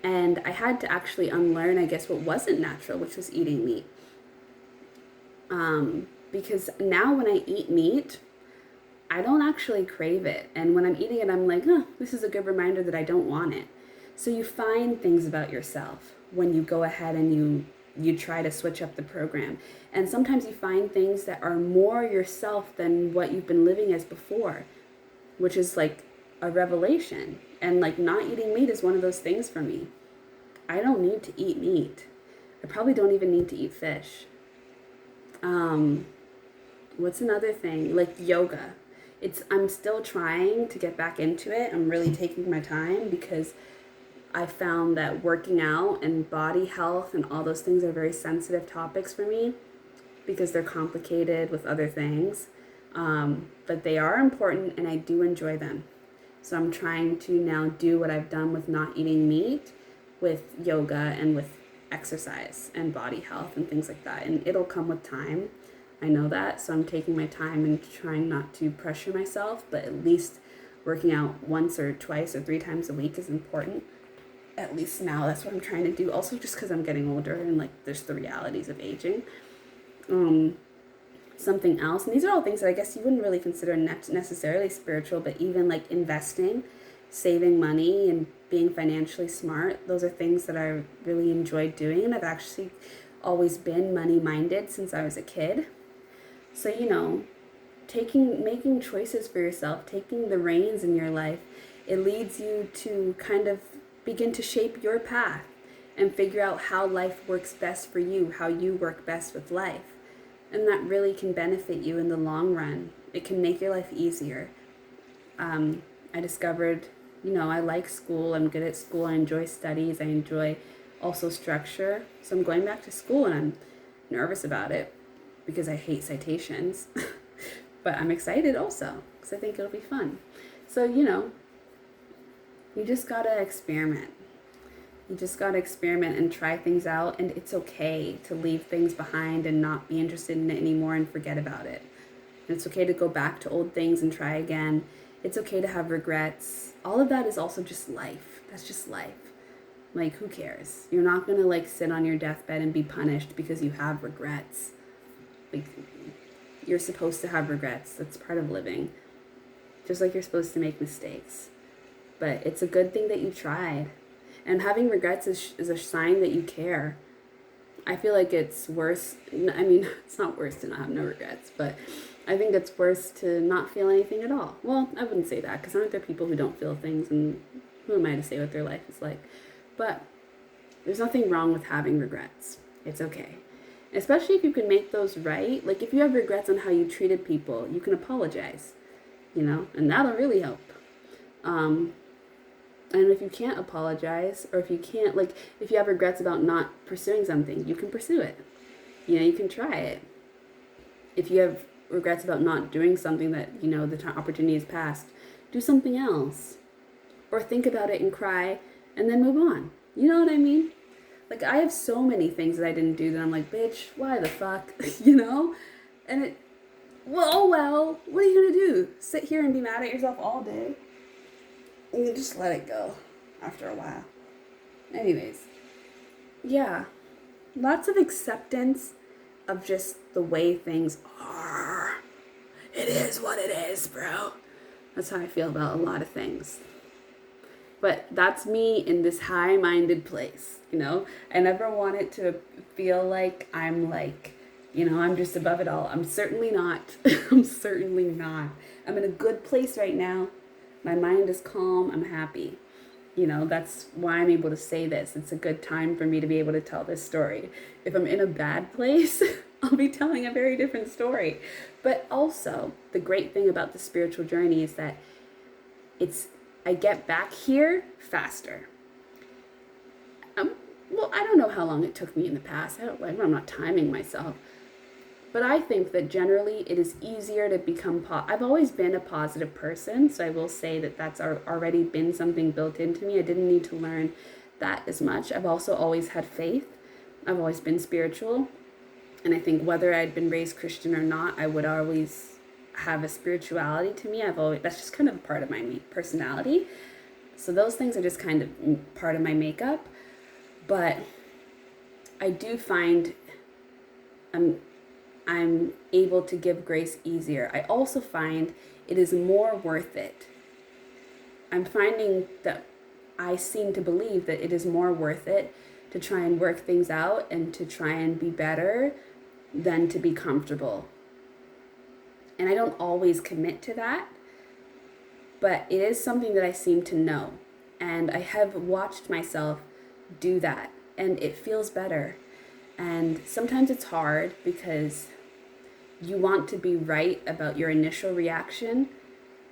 And I had to actually unlearn, I guess, what wasn't natural, which was eating meat. Because now when I eat meat, I don't actually crave it. And when I'm eating it, I'm like, this is a good reminder that I don't want it. So you find things about yourself when you go ahead and you try to switch up the program. And sometimes you find things that are more yourself than what you've been living as before, which is like a revelation. And like not eating meat is one of those things for me. I don't need to eat meat. I probably don't even need to eat fish. What's another thing? Like yoga. I'm still trying to get back into it. I'm really taking my time because I found that working out and body health and all those things are very sensitive topics for me because they're complicated with other things. But they are important and I do enjoy them. So I'm trying to now do what I've done with not eating meat with yoga and with exercise and body health and things like that. And it'll come with time. I know that. So I'm taking my time and trying not to pressure myself, but at least working out once or twice or 3 times a week is important. At least now that's what I'm trying to do. Also just because I'm getting older and like there's the realities of aging. Something else, and these are all things that I guess you wouldn't really consider necessarily spiritual, but even like investing, saving money, and being financially smart, those are things that I really enjoy doing, and I've actually always been money minded since I was a kid. So making choices for yourself, taking the reins in your life, it leads you to kind of begin to shape your path and figure out how life works best for you, how you work best with life. And that really can benefit you in the long run. It can make your life easier. I discovered, I like school. I'm good at school. I enjoy studies. I enjoy also structure. So I'm going back to school and I'm nervous about it because I hate citations. But I'm excited also because I think it'll be fun. So, you just got to experiment. You just got to experiment and try things out, and it's okay to leave things behind and not be interested in it anymore and forget about it. And it's okay to go back to old things and try again. It's okay to have regrets. All of that is also just life. That's just life. Like, who cares? You're not going to, like, sit on your deathbed and be punished because you have regrets. Like, you're supposed to have regrets. That's part of living. Just like you're supposed to make mistakes. But it's a good thing that you tried. And having regrets is a sign that you care. I feel like it's worse. I mean, it's not worse to not have no regrets, but I think it's worse to not feel anything at all. Well, I wouldn't say that because aren't there people who don't feel things, and who am I to say what their life is like? But there's nothing wrong with having regrets. It's okay. Especially if you can make those right. Like if you have regrets on how you treated people, you can apologize, and that'll really help. And if you can't apologize, or if you can't, like, if you have regrets about not pursuing something, you can pursue it. You can try it. If you have regrets about not doing something that, the opportunity has passed, do something else. Or think about it and cry, and then move on. You know what I mean? Like, I have so many things that I didn't do that I'm like, bitch, why the fuck? And well, what are you gonna do? Sit here and be mad at yourself all day? And you just let it go after a while. Anyways, yeah, lots of acceptance of just the way things are. It is what it is, bro. That's how I feel about a lot of things. But that's me in this high-minded place, I never want it to feel like I'm like, I'm just above it all. I'm certainly not. I'm certainly not. I'm in a good place right now. My mind is calm. I'm happy. That's why I'm able to say this. It's a good time for me to be able to tell this story. If I'm in a bad place, I'll be telling a very different story. But also, the great thing about the spiritual journey is that I get back here faster. Well, I don't know how long it took me in the past. I'm not timing myself. But I think that generally it is easier to become I've always been a positive person, so I will say that that's already been something built into me. I didn't need to learn that as much. I've also always had faith. I've always been spiritual. And I think whether I'd been raised Christian or not, I would always have a spirituality to me. That's just kind of a part of my personality. So those things are just kind of part of my makeup. But I do find I'm able to give grace easier. I also find it is more worth it. I'm finding that I seem to believe that it is more worth it to try and work things out and to try and be better than to be comfortable. And I don't always commit to that, but it is something that I seem to know. And I have watched myself do that, and it feels better. And sometimes it's hard because you want to be right about your initial reaction,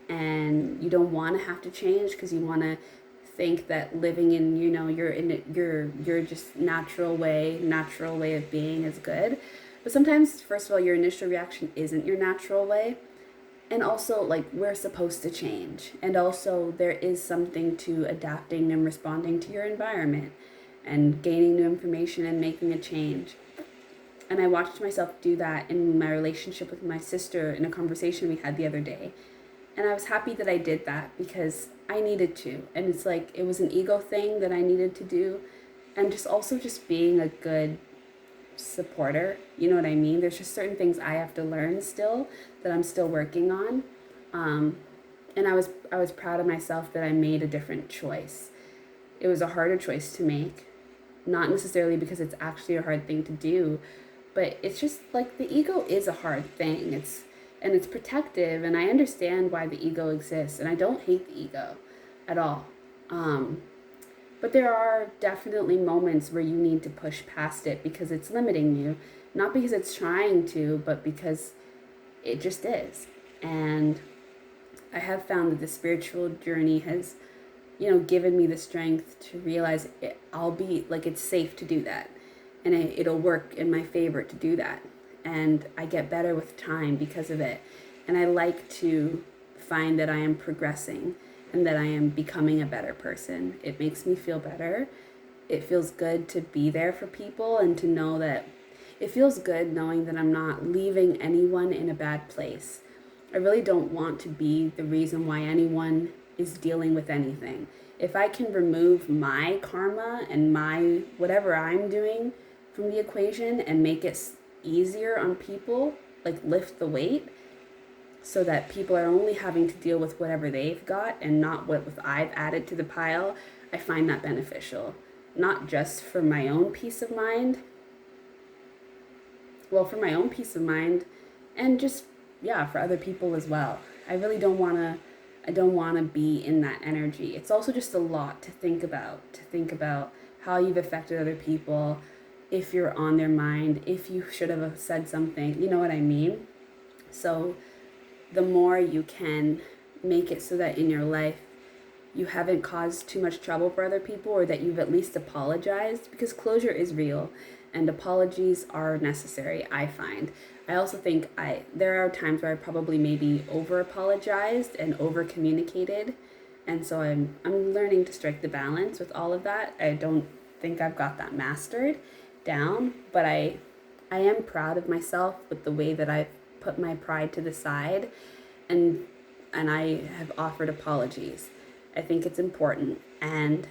and you don't want to have to change because you want to think that living in your just natural way of being is good. But sometimes, first of all, your initial reaction isn't your natural way, And also, like, we're supposed to change. And also, there is something to adapting and responding to your environment and gaining new information and making a change. And I watched myself do that in my relationship with my sister in a conversation we had the other day. And I was happy that I did that because I needed to. And it's like, it was an ego thing that I needed to do. And just also just being a good supporter. You know what I mean? There's just certain things I have to learn still that I'm still working on. And I was proud of myself that I made a different choice. It was a harder choice to make, not necessarily because it's actually a hard thing to do, but it's just like the ego is a hard thing. It's protective, and I understand why the ego exists, and I don't hate the ego at all. But there are definitely moments where you need to push past it because it's limiting you, not because it's trying to, but because it just is. And I have found that the spiritual journey has, given me the strength to realize I'll be like, it's safe to do that, and it'll work in my favor to do that. And I get better with time because of it. And I like to find that I am progressing and that I am becoming a better person. It makes me feel better. It feels good to be there for people and to know that it feels good knowing that I'm not leaving anyone in a bad place. I really don't want to be the reason why anyone is dealing with anything. If I can remove my karma and my whatever I'm doing from the equation and make it easier on people, like lift the weight, so that people are only having to deal with whatever they've got and not what I've added to the pile, I find that beneficial. Not just for my own peace of mind, for my own peace of mind, and just, yeah, for other people as well. I really don't want to be in that energy. It's also just a lot to think about how you've affected other people, if you're on their mind, if you should have said something, you know what I mean? So the more you can make it so that in your life you haven't caused too much trouble for other people, or that you've at least apologized, because closure is real and apologies are necessary, I find. I also think there are times where I probably maybe over apologized and over communicated, and so I'm learning to strike the balance with all of that. I don't think I've got that mastered down, but I am proud of myself with the way that I've put my pride to the side, and I have offered apologies. I think it's important, and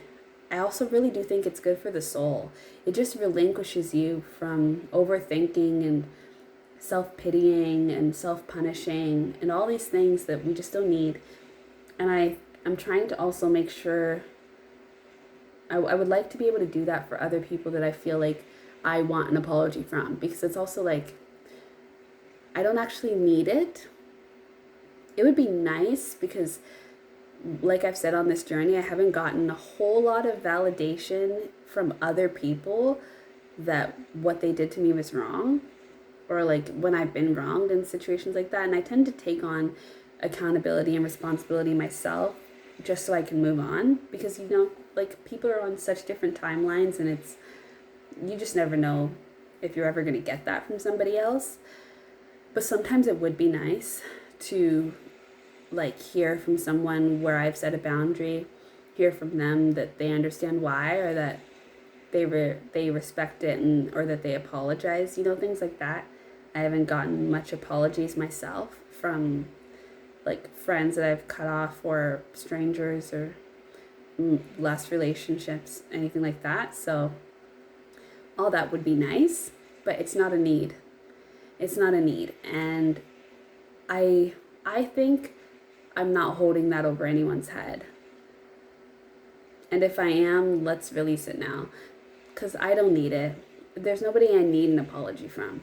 I also really do think it's good for the soul. It just relinquishes you from overthinking and self-pitying and self-punishing and all these things that we just don't need. And I'm trying to also make sure I would like to be able to do that for other people that I feel like I want an apology from, because it's also like, I don't actually need it. It would be nice because, like I've said on this journey, I haven't gotten a whole lot of validation from other people that what they did to me was wrong, or like when I've been wronged in situations like that. And I tend to take on accountability and responsibility myself just so I can move on, because, like, people are on such different timelines, and you just never know if you're ever going to get that from somebody else. But sometimes it would be nice to, like, hear from someone where I've set a boundary, hear from them that they understand why, or that they respect it, or that they apologize, things like that. I haven't gotten much apologies myself from, like, friends that I've cut off, or strangers, or last relationships, anything like that. So all that would be nice, but it's not a need. It's not a need. And I think I'm not holding that over anyone's head. And if I am, let's release it now, because I don't need it. There's nobody I need an apology from.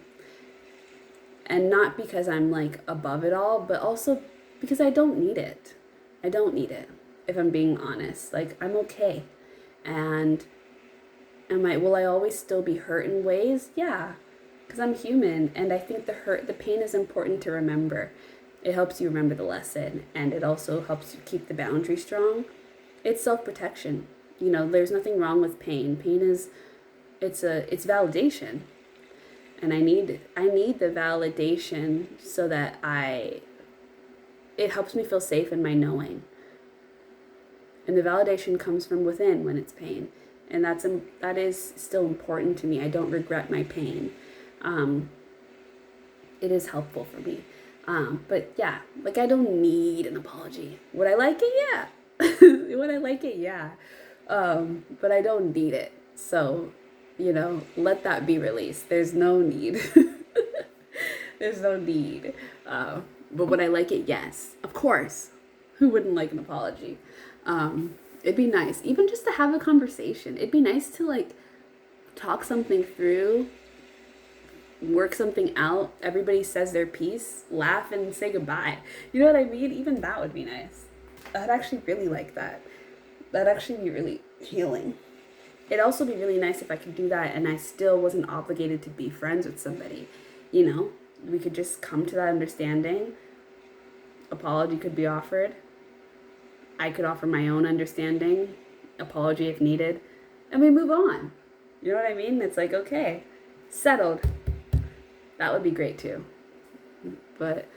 And not because I'm, like, above it all, but also because I don't need it. I don't need it, if I'm being honest. Like, I'm okay. And will I always still be hurt in ways? Yeah, because I'm human, and I think the pain is important to remember. It helps you remember the lesson, and it also helps you keep the boundary strong. It's self-protection. There's nothing wrong with pain. Pain is, it's validation. And I need the validation so that I it helps me feel safe in my knowing. And the validation comes from within when it's pain. And that is still important to me. I don't regret my pain. It is helpful for me. But yeah, like I don't need an apology. Would I like it? Yeah. Would I like it? Yeah. But I don't need it. So, let that be released. There's no need. There's no need. But would I like it? Yes. Of course. Who wouldn't like an apology? It'd be nice, even just to have a conversation. It'd be nice to like talk something through, work something out. Everybody says their piece, laugh and say goodbye. You know what I mean? Even that would be nice. I'd actually really like that. That'd actually be really healing. It'd also be really nice if I could do that and I still wasn't obligated to be friends with somebody. We could just come to that understanding. Apology could be offered. I could offer my own understanding, apology if needed, and we move on. You know what I mean? It's like, okay, settled. That would be great too. But,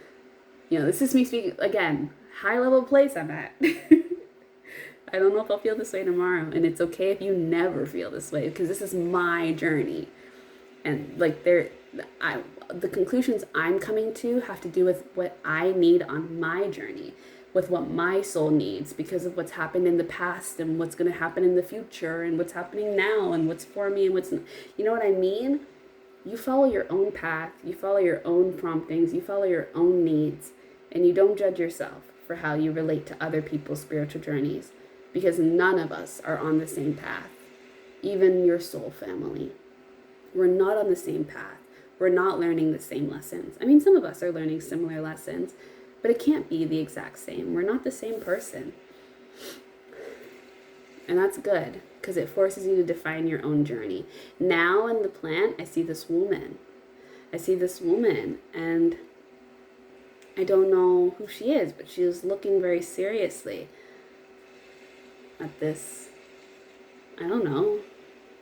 this is me speaking, again, high level place I'm at. I don't know if I'll feel this way tomorrow, and it's okay if you never feel this way, because this is my journey. And like the conclusions I'm coming to have to do with what I need on my journey, with what my soul needs because of what's happened in the past and what's going to happen in the future and what's happening now and what's for me and what's, you know what I mean? You follow your own path, you follow your own promptings, you follow your own needs, and you don't judge yourself for how you relate to other people's spiritual journeys, because none of us are on the same path, even your soul family. We're not on the same path. We're not learning the same lessons. I mean, some of us are learning similar lessons, but it can't be the exact same. We're not the same person. And that's good, because it forces you to define your own journey. Now in the plant, I see this woman. And I don't know who she is, but she is looking very seriously at this, I don't know,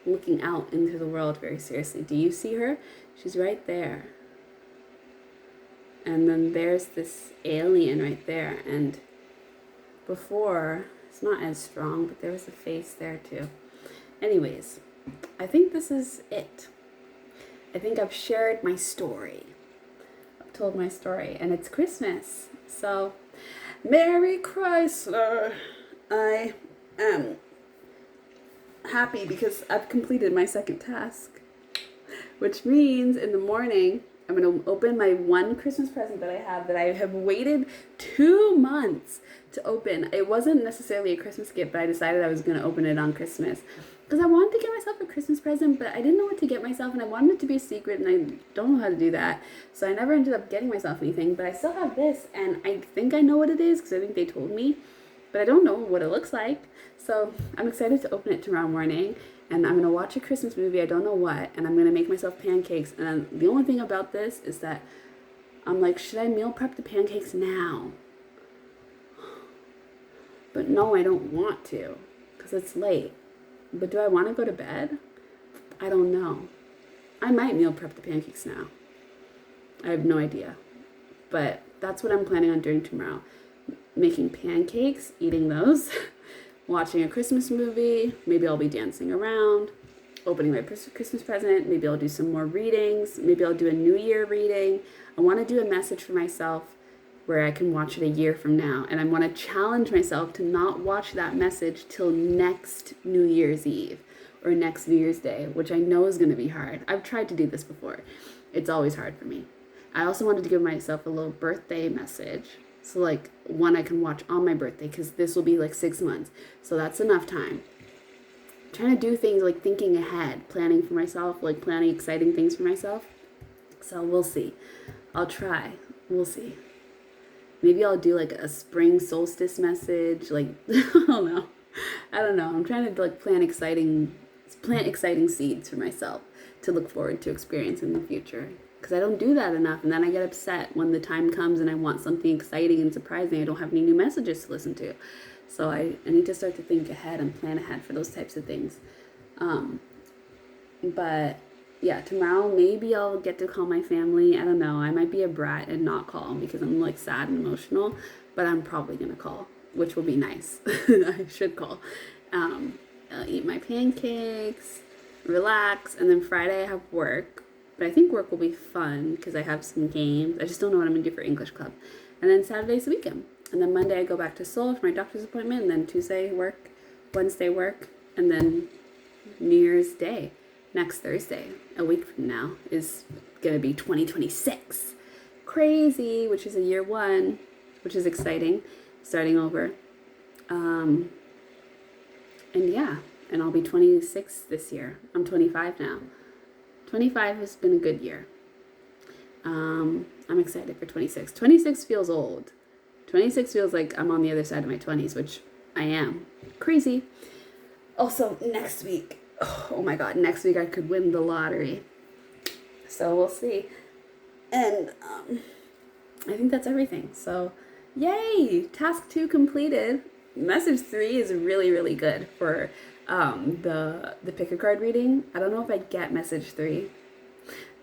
looking out into the world very seriously. Do you see her? She's right there. And then there's this alien right there. And before, it's not as strong, but there was a face there too. Anyways, I think this is it. I think I've shared my story. I've told my story. And it's Christmas. So, Merry Chrysler. I am happy because I've completed my second task. Which means in the morning, I'm going to open my one Christmas present that I have waited 2 months to open. It wasn't necessarily a Christmas gift, but I decided I was going to open it on Christmas. Because I wanted to get myself a Christmas present, but I didn't know what to get myself, and I wanted it to be a secret, and I don't know how to do that. So I never ended up getting myself anything, but I still have this, and I think I know what it is, because I think they told me, but I don't know what it looks like. So I'm excited to open it tomorrow morning. And I'm going to watch a Christmas movie, I don't know what, and I'm going to make myself pancakes. And the only thing about this is that I'm like, should I meal prep the pancakes now? But no, I don't want to, because it's late. But do I want to go to bed? I don't know. I might meal prep the pancakes now. I have no idea. But that's what I'm planning on doing tomorrow. Making pancakes, eating those. Watching a Christmas movie, maybe I'll be dancing around, opening my Christmas present, maybe I'll do some more readings, maybe I'll do a New Year reading. I want to do a message for myself where I can watch it a year from now, and I want to challenge myself to not watch that message till next New Year's Eve or next New Year's Day, which I know is going to be hard. I've tried to do this before. It's always hard for me. I also wanted to give myself a little birthday message. So like one I can watch on my birthday, because this will be like 6 months. So that's enough time. I'm trying to do things like thinking ahead, planning for myself, like planning exciting things for myself. So we'll see. I'll try. We'll see. Maybe I'll do like a spring solstice message. Like, I don't know. I'm trying to like plant exciting seeds for myself to look forward to experience in the future. Because I don't do that enough, and then I get upset when the time comes and I want something exciting and surprising. I don't have any new messages to listen to. So I need to start to think ahead and plan ahead for those types of things. But yeah, tomorrow maybe I'll get to call my family. I don't know. I might be a brat and not call because I'm like sad and emotional, but I'm probably gonna call, which will be nice. I should call. I'll eat my pancakes, relax, and then Friday I have work. But I think work will be fun because I have some games. I just don't know what I'm gonna do for English club. And then Saturday's the weekend. And then Monday I go back to Seoul for my doctor's appointment, and then Tuesday work, Wednesday work, and then New Year's Day, next Thursday, a week from now, is going to be 2026. Crazy, which is a year one, which is exciting, starting over. And yeah, and I'll be 26 this year. I'm 25 now. 25 has been a good year. I'm excited for 26. 26 feels old. 26 feels like I'm on the other side of my 20s, which I am. Crazy. Also, next week, oh my god, next week I could win the lottery. So we'll see. And I think that's everything. So yay, task 2 completed. Message 3 is really, really good for the pick a card reading. I don't know if I get message 3.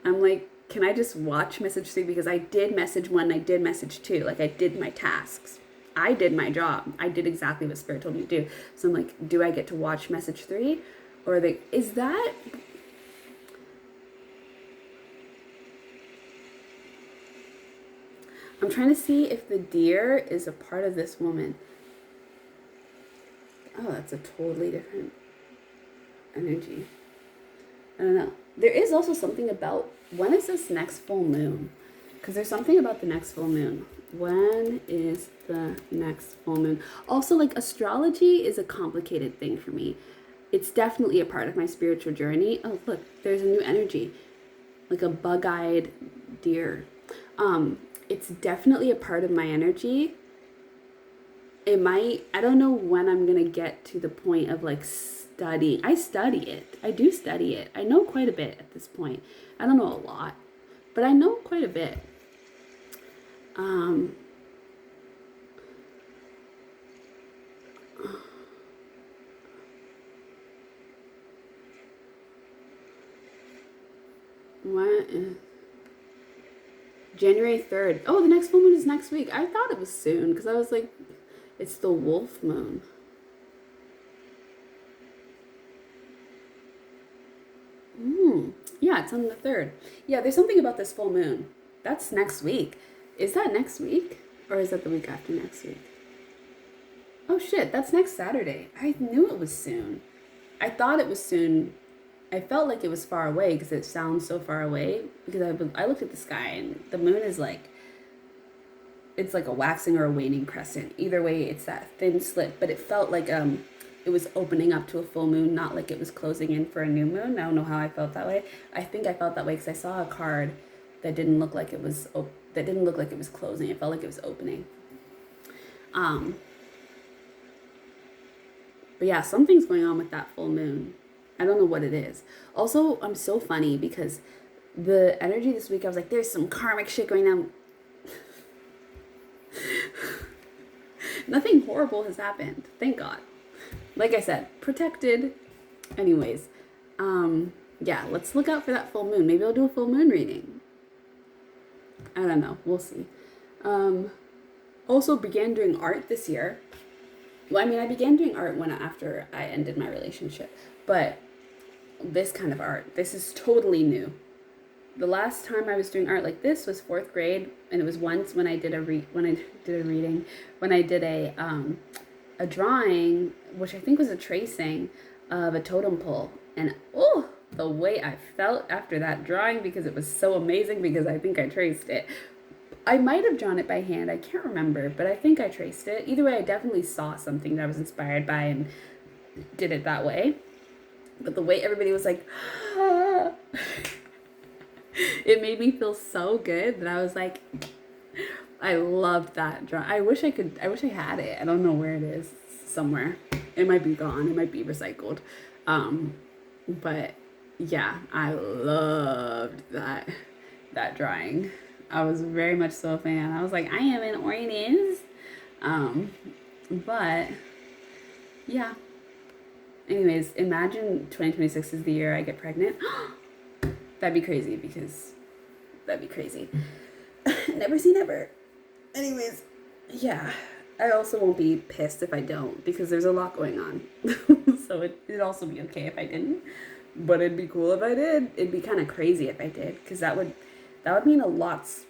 I'm like, can I just watch message 3? Because I did message 1, I did message 2. Like, I did my tasks. I did my job. I did exactly what Spirit told me to do. So I'm like, do I get to watch message 3? Or is that... I'm trying to see if the deer is a part of this woman. Oh, that's a totally different energy. I don't know. There is also something about, when is this next full moon? Because there's something about the next full moon. When is the next full moon? Also, like, astrology is a complicated thing for me. It's definitely a part of my spiritual journey. Oh, look, there's a new energy. Like a bug-eyed deer. It's definitely a part of my energy. It might, I don't know when I'm going to get to the point of like studying. I study it. I do study it. I know quite a bit at this point. I don't know a lot, but I know quite a bit. What is January 3rd? Oh, the next full moon is next week. I thought it was soon because I was like, it's the wolf moon. Yeah, it's on the 3rd. Yeah, there's something about this full moon. That's next week. Is that next week? Or is that the week after next week? Oh shit, that's next Saturday. I knew it was soon. I thought it was soon. I felt like it was far away because it sounds so far away. Because I looked at the sky and the moon is like, it's like a waxing or a waning crescent. Either way, it's that thin slit. But it felt like it was opening up to a full moon, not like it was closing in for a new moon. I don't know how I felt that way. I think I felt that way because I saw a card that didn't look like it was closing. It felt like it was opening. But yeah, something's going on with that full moon. I don't know what it is. Also, I'm so funny because the energy this week, I was like, there's some karmic shit going on. Nothing horrible has happened. Thank God. Like I said, protected. Anyways, yeah, let's look out for that full moon. Maybe I'll do a full moon reading. I don't know. We'll see. Also began doing art this year. Well, I mean, I began doing art after I ended my relationship, but this kind of art, this is totally new. The last time I was doing art like this was 4th grade, and it was once when I did a drawing, which I think was a tracing of a totem pole, and oh, the way I felt after that drawing, because it was so amazing, because I think I traced it. I might have drawn it by hand, I can't remember, but I think I traced it. Either way, I definitely saw something that I was inspired by and did it that way. But the way everybody was like, ah, it made me feel so good that I was like, I loved that drawing. I wish I had it. I don't know where it is, somewhere. It might be gone, it might be recycled. But yeah, I loved that drawing. I was very much so a fan. I was like, I am an orange. But yeah. Anyways, imagine 2026 is the year I get pregnant. That'd be crazy because that'd be crazy. Never say never. Anyways, yeah. I also won't be pissed if I don't because there's a lot going on. So it'd also be okay if I didn't. But it'd be cool if I did. It'd be kind of crazy if I did because that would mean a lot's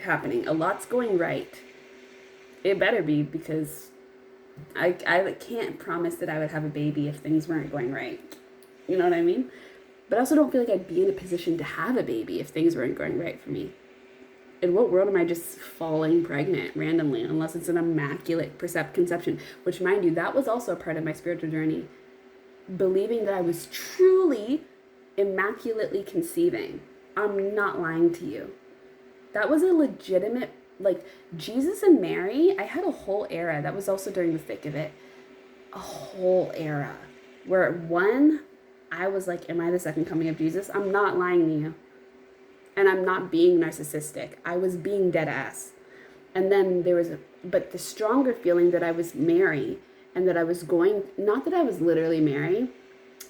happening. A lot's going right. It better be because I can't promise that I would have a baby if things weren't going right. You know what I mean? But I also don't feel like I'd be in a position to have a baby if things weren't going right for me. In what world am I just falling pregnant randomly unless it's an immaculate conception? Which, mind you, that was also a part of my spiritual journey. Believing that I was truly immaculately conceiving. I'm not lying to you. That was a legitimate, like, Jesus and Mary, I had a whole era. That was also during the thick of it. A whole era. Where one, I was like, am I the second coming of Jesus? I'm not lying to you. And I'm not being narcissistic. I was being dead ass. And then there was, but the stronger feeling that I was Mary and that I was going, not that I was literally Mary,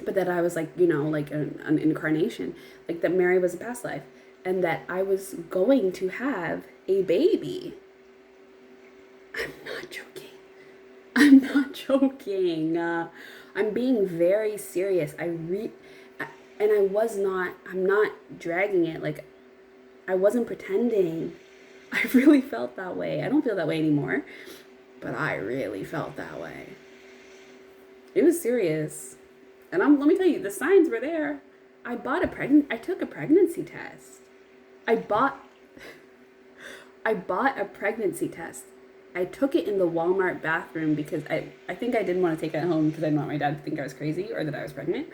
but that I was like, you know, like an incarnation, like that Mary was a past life and that I was going to have a baby. I'm not joking. I'm not joking. I'm being very serious. And I'm not dragging it. Like, I wasn't pretending. I really felt that way. I don't feel that way anymore, but I really felt that way. It was serious. And let me tell you, the signs were there. I took a pregnancy test. I bought a pregnancy test. I took it in the Walmart bathroom because I think I didn't want to take it home because I didn't want my dad to think I was crazy or that I was pregnant.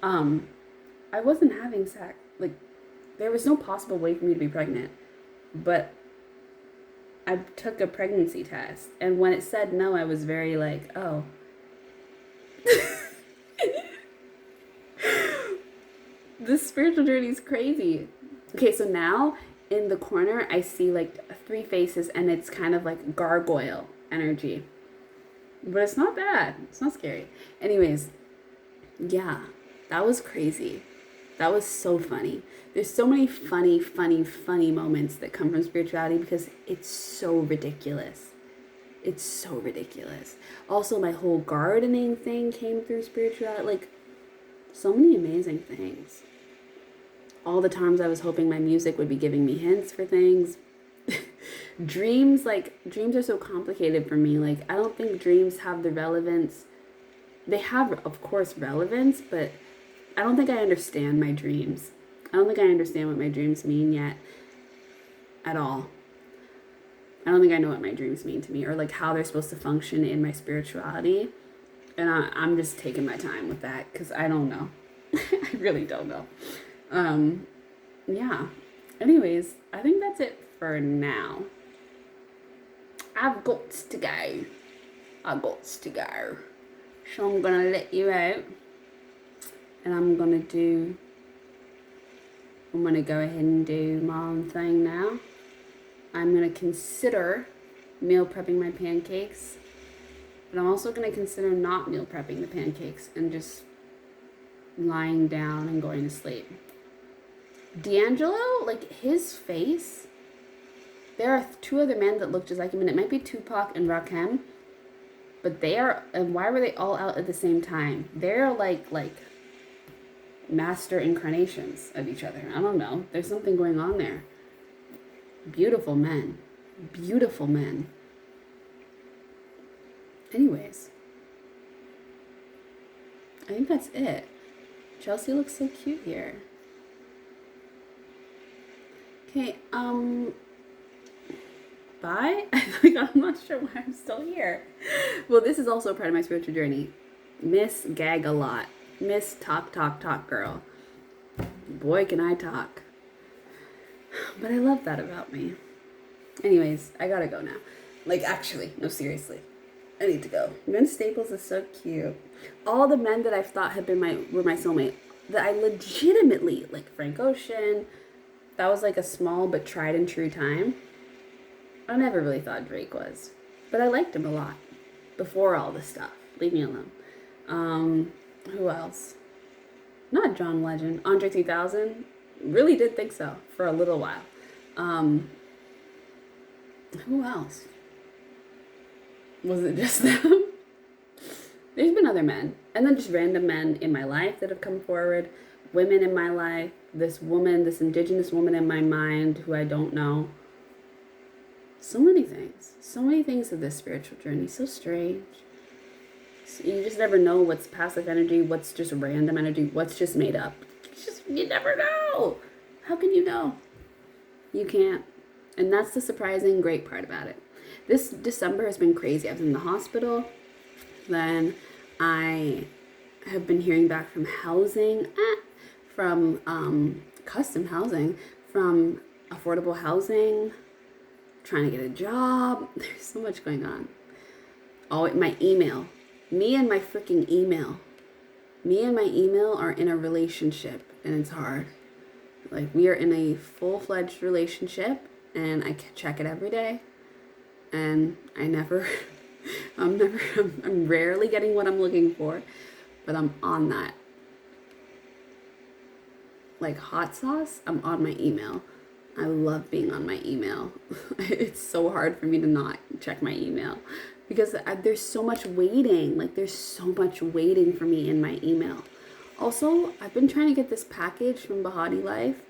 I wasn't having sex. Like, there was no possible way for me to be pregnant. But I took a pregnancy test. And when it said no, I was very like, oh. This spiritual journey is crazy. Okay, so now in the corner, I see like 3 faces and it's kind of like gargoyle energy. But it's not bad. It's not scary. Anyways, yeah, that was crazy. That was so funny. There's so many funny moments that come from spirituality because it's so ridiculous. It's so ridiculous. Also, my whole gardening thing came through spirituality. Like, so many amazing things. All the times I was hoping my music would be giving me hints for things. Dreams are so complicated for me. Like, I don't think dreams have the relevance. They have, of course, relevance, but I don't think I understand my dreams. I don't think I understand what my dreams mean yet at all. I don't think I know what my dreams mean to me or like how they're supposed to function in my spirituality. And I'm just taking my time with that because I don't know. I really don't know. Yeah. Anyways, I think that's it for now. I've got to go. So I'm going to let you out. And I'm going to go ahead and do my own thing now. I'm going to consider meal prepping my pancakes. But I'm also going to consider not meal prepping the pancakes and just lying down and going to sleep. D'Angelo, like his face, there are 2 other men that look just like him, and it might be Tupac and Rakim, but and why were they all out at the same time? They're like master incarnations of each other. I don't know. There's something going on there. Beautiful men. Beautiful men. Anyways, I think that's it. Chelsea looks so cute here. Okay, bye? I'm not sure why I'm still here. Well, this is also a part of my spiritual journey. Miss Gag a lot. Miss Talk Girl. Boy, can I talk. But I love that about me. Anyways, I gotta go now. Like, actually, no, seriously. I need to go. Vince Staples is so cute. All the men that I've thought were my soulmate, that I legitimately, like Frank Ocean, that was like a small but tried and true time. I never really thought Drake was. But I liked him a lot. Before all this stuff. Leave me alone. Who else? Not John Legend. Andre 3000. really did think so for a little while. Who else? Was it just them? There's been other men. And then just random men in my life that have come forward. Women in my life. This woman, this indigenous woman in my mind who I don't know. So many things. So many things of this spiritual journey. So strange. You just never know what's passive energy, what's just random energy, what's just made up. You never know. How can you know? You can't. And that's the surprising great part about it. This December has been crazy. I was in the hospital. Then I have been hearing back from housing, from custom housing, from affordable housing, trying to get a job. There's so much going on. Oh, my email. Me and my freaking email. Me and my email are in a relationship, and it's hard. Like, we are in a full-fledged relationship, and I check it every day, and I'm rarely getting what I'm looking for, but I'm on that. Like hot sauce, I'm on my email. I love being on my email. It's so hard for me to not check my email because there's so much waiting. Like, there's so much waiting for me in my email. Also, I've been trying to get this package from Bahati Life.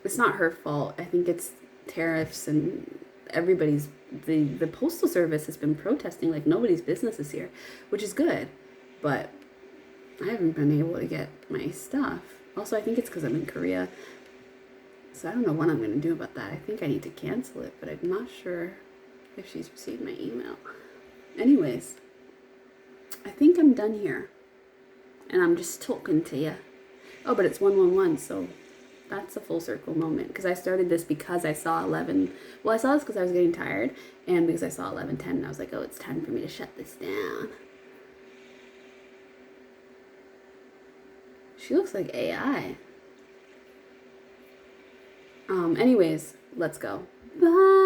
It's not her fault. I think it's tariffs and everybody's, the postal service has been protesting like nobody's business is here, which is good, but I haven't been able to get my stuff. Also, I think it's because I'm in Korea, so I don't know what I'm going to do about that. I think I need to cancel it, but I'm not sure if she's received my email. Anyways, I think I'm done here, and I'm just talking to you. Oh, but it's 111, so that's a full circle moment, because I started this because I saw 11. Well, I saw this because I was getting tired, and because I saw 11:10, and I was like, oh, it's time for me to shut this down. She looks like AI. Anyways, let's go. Bye.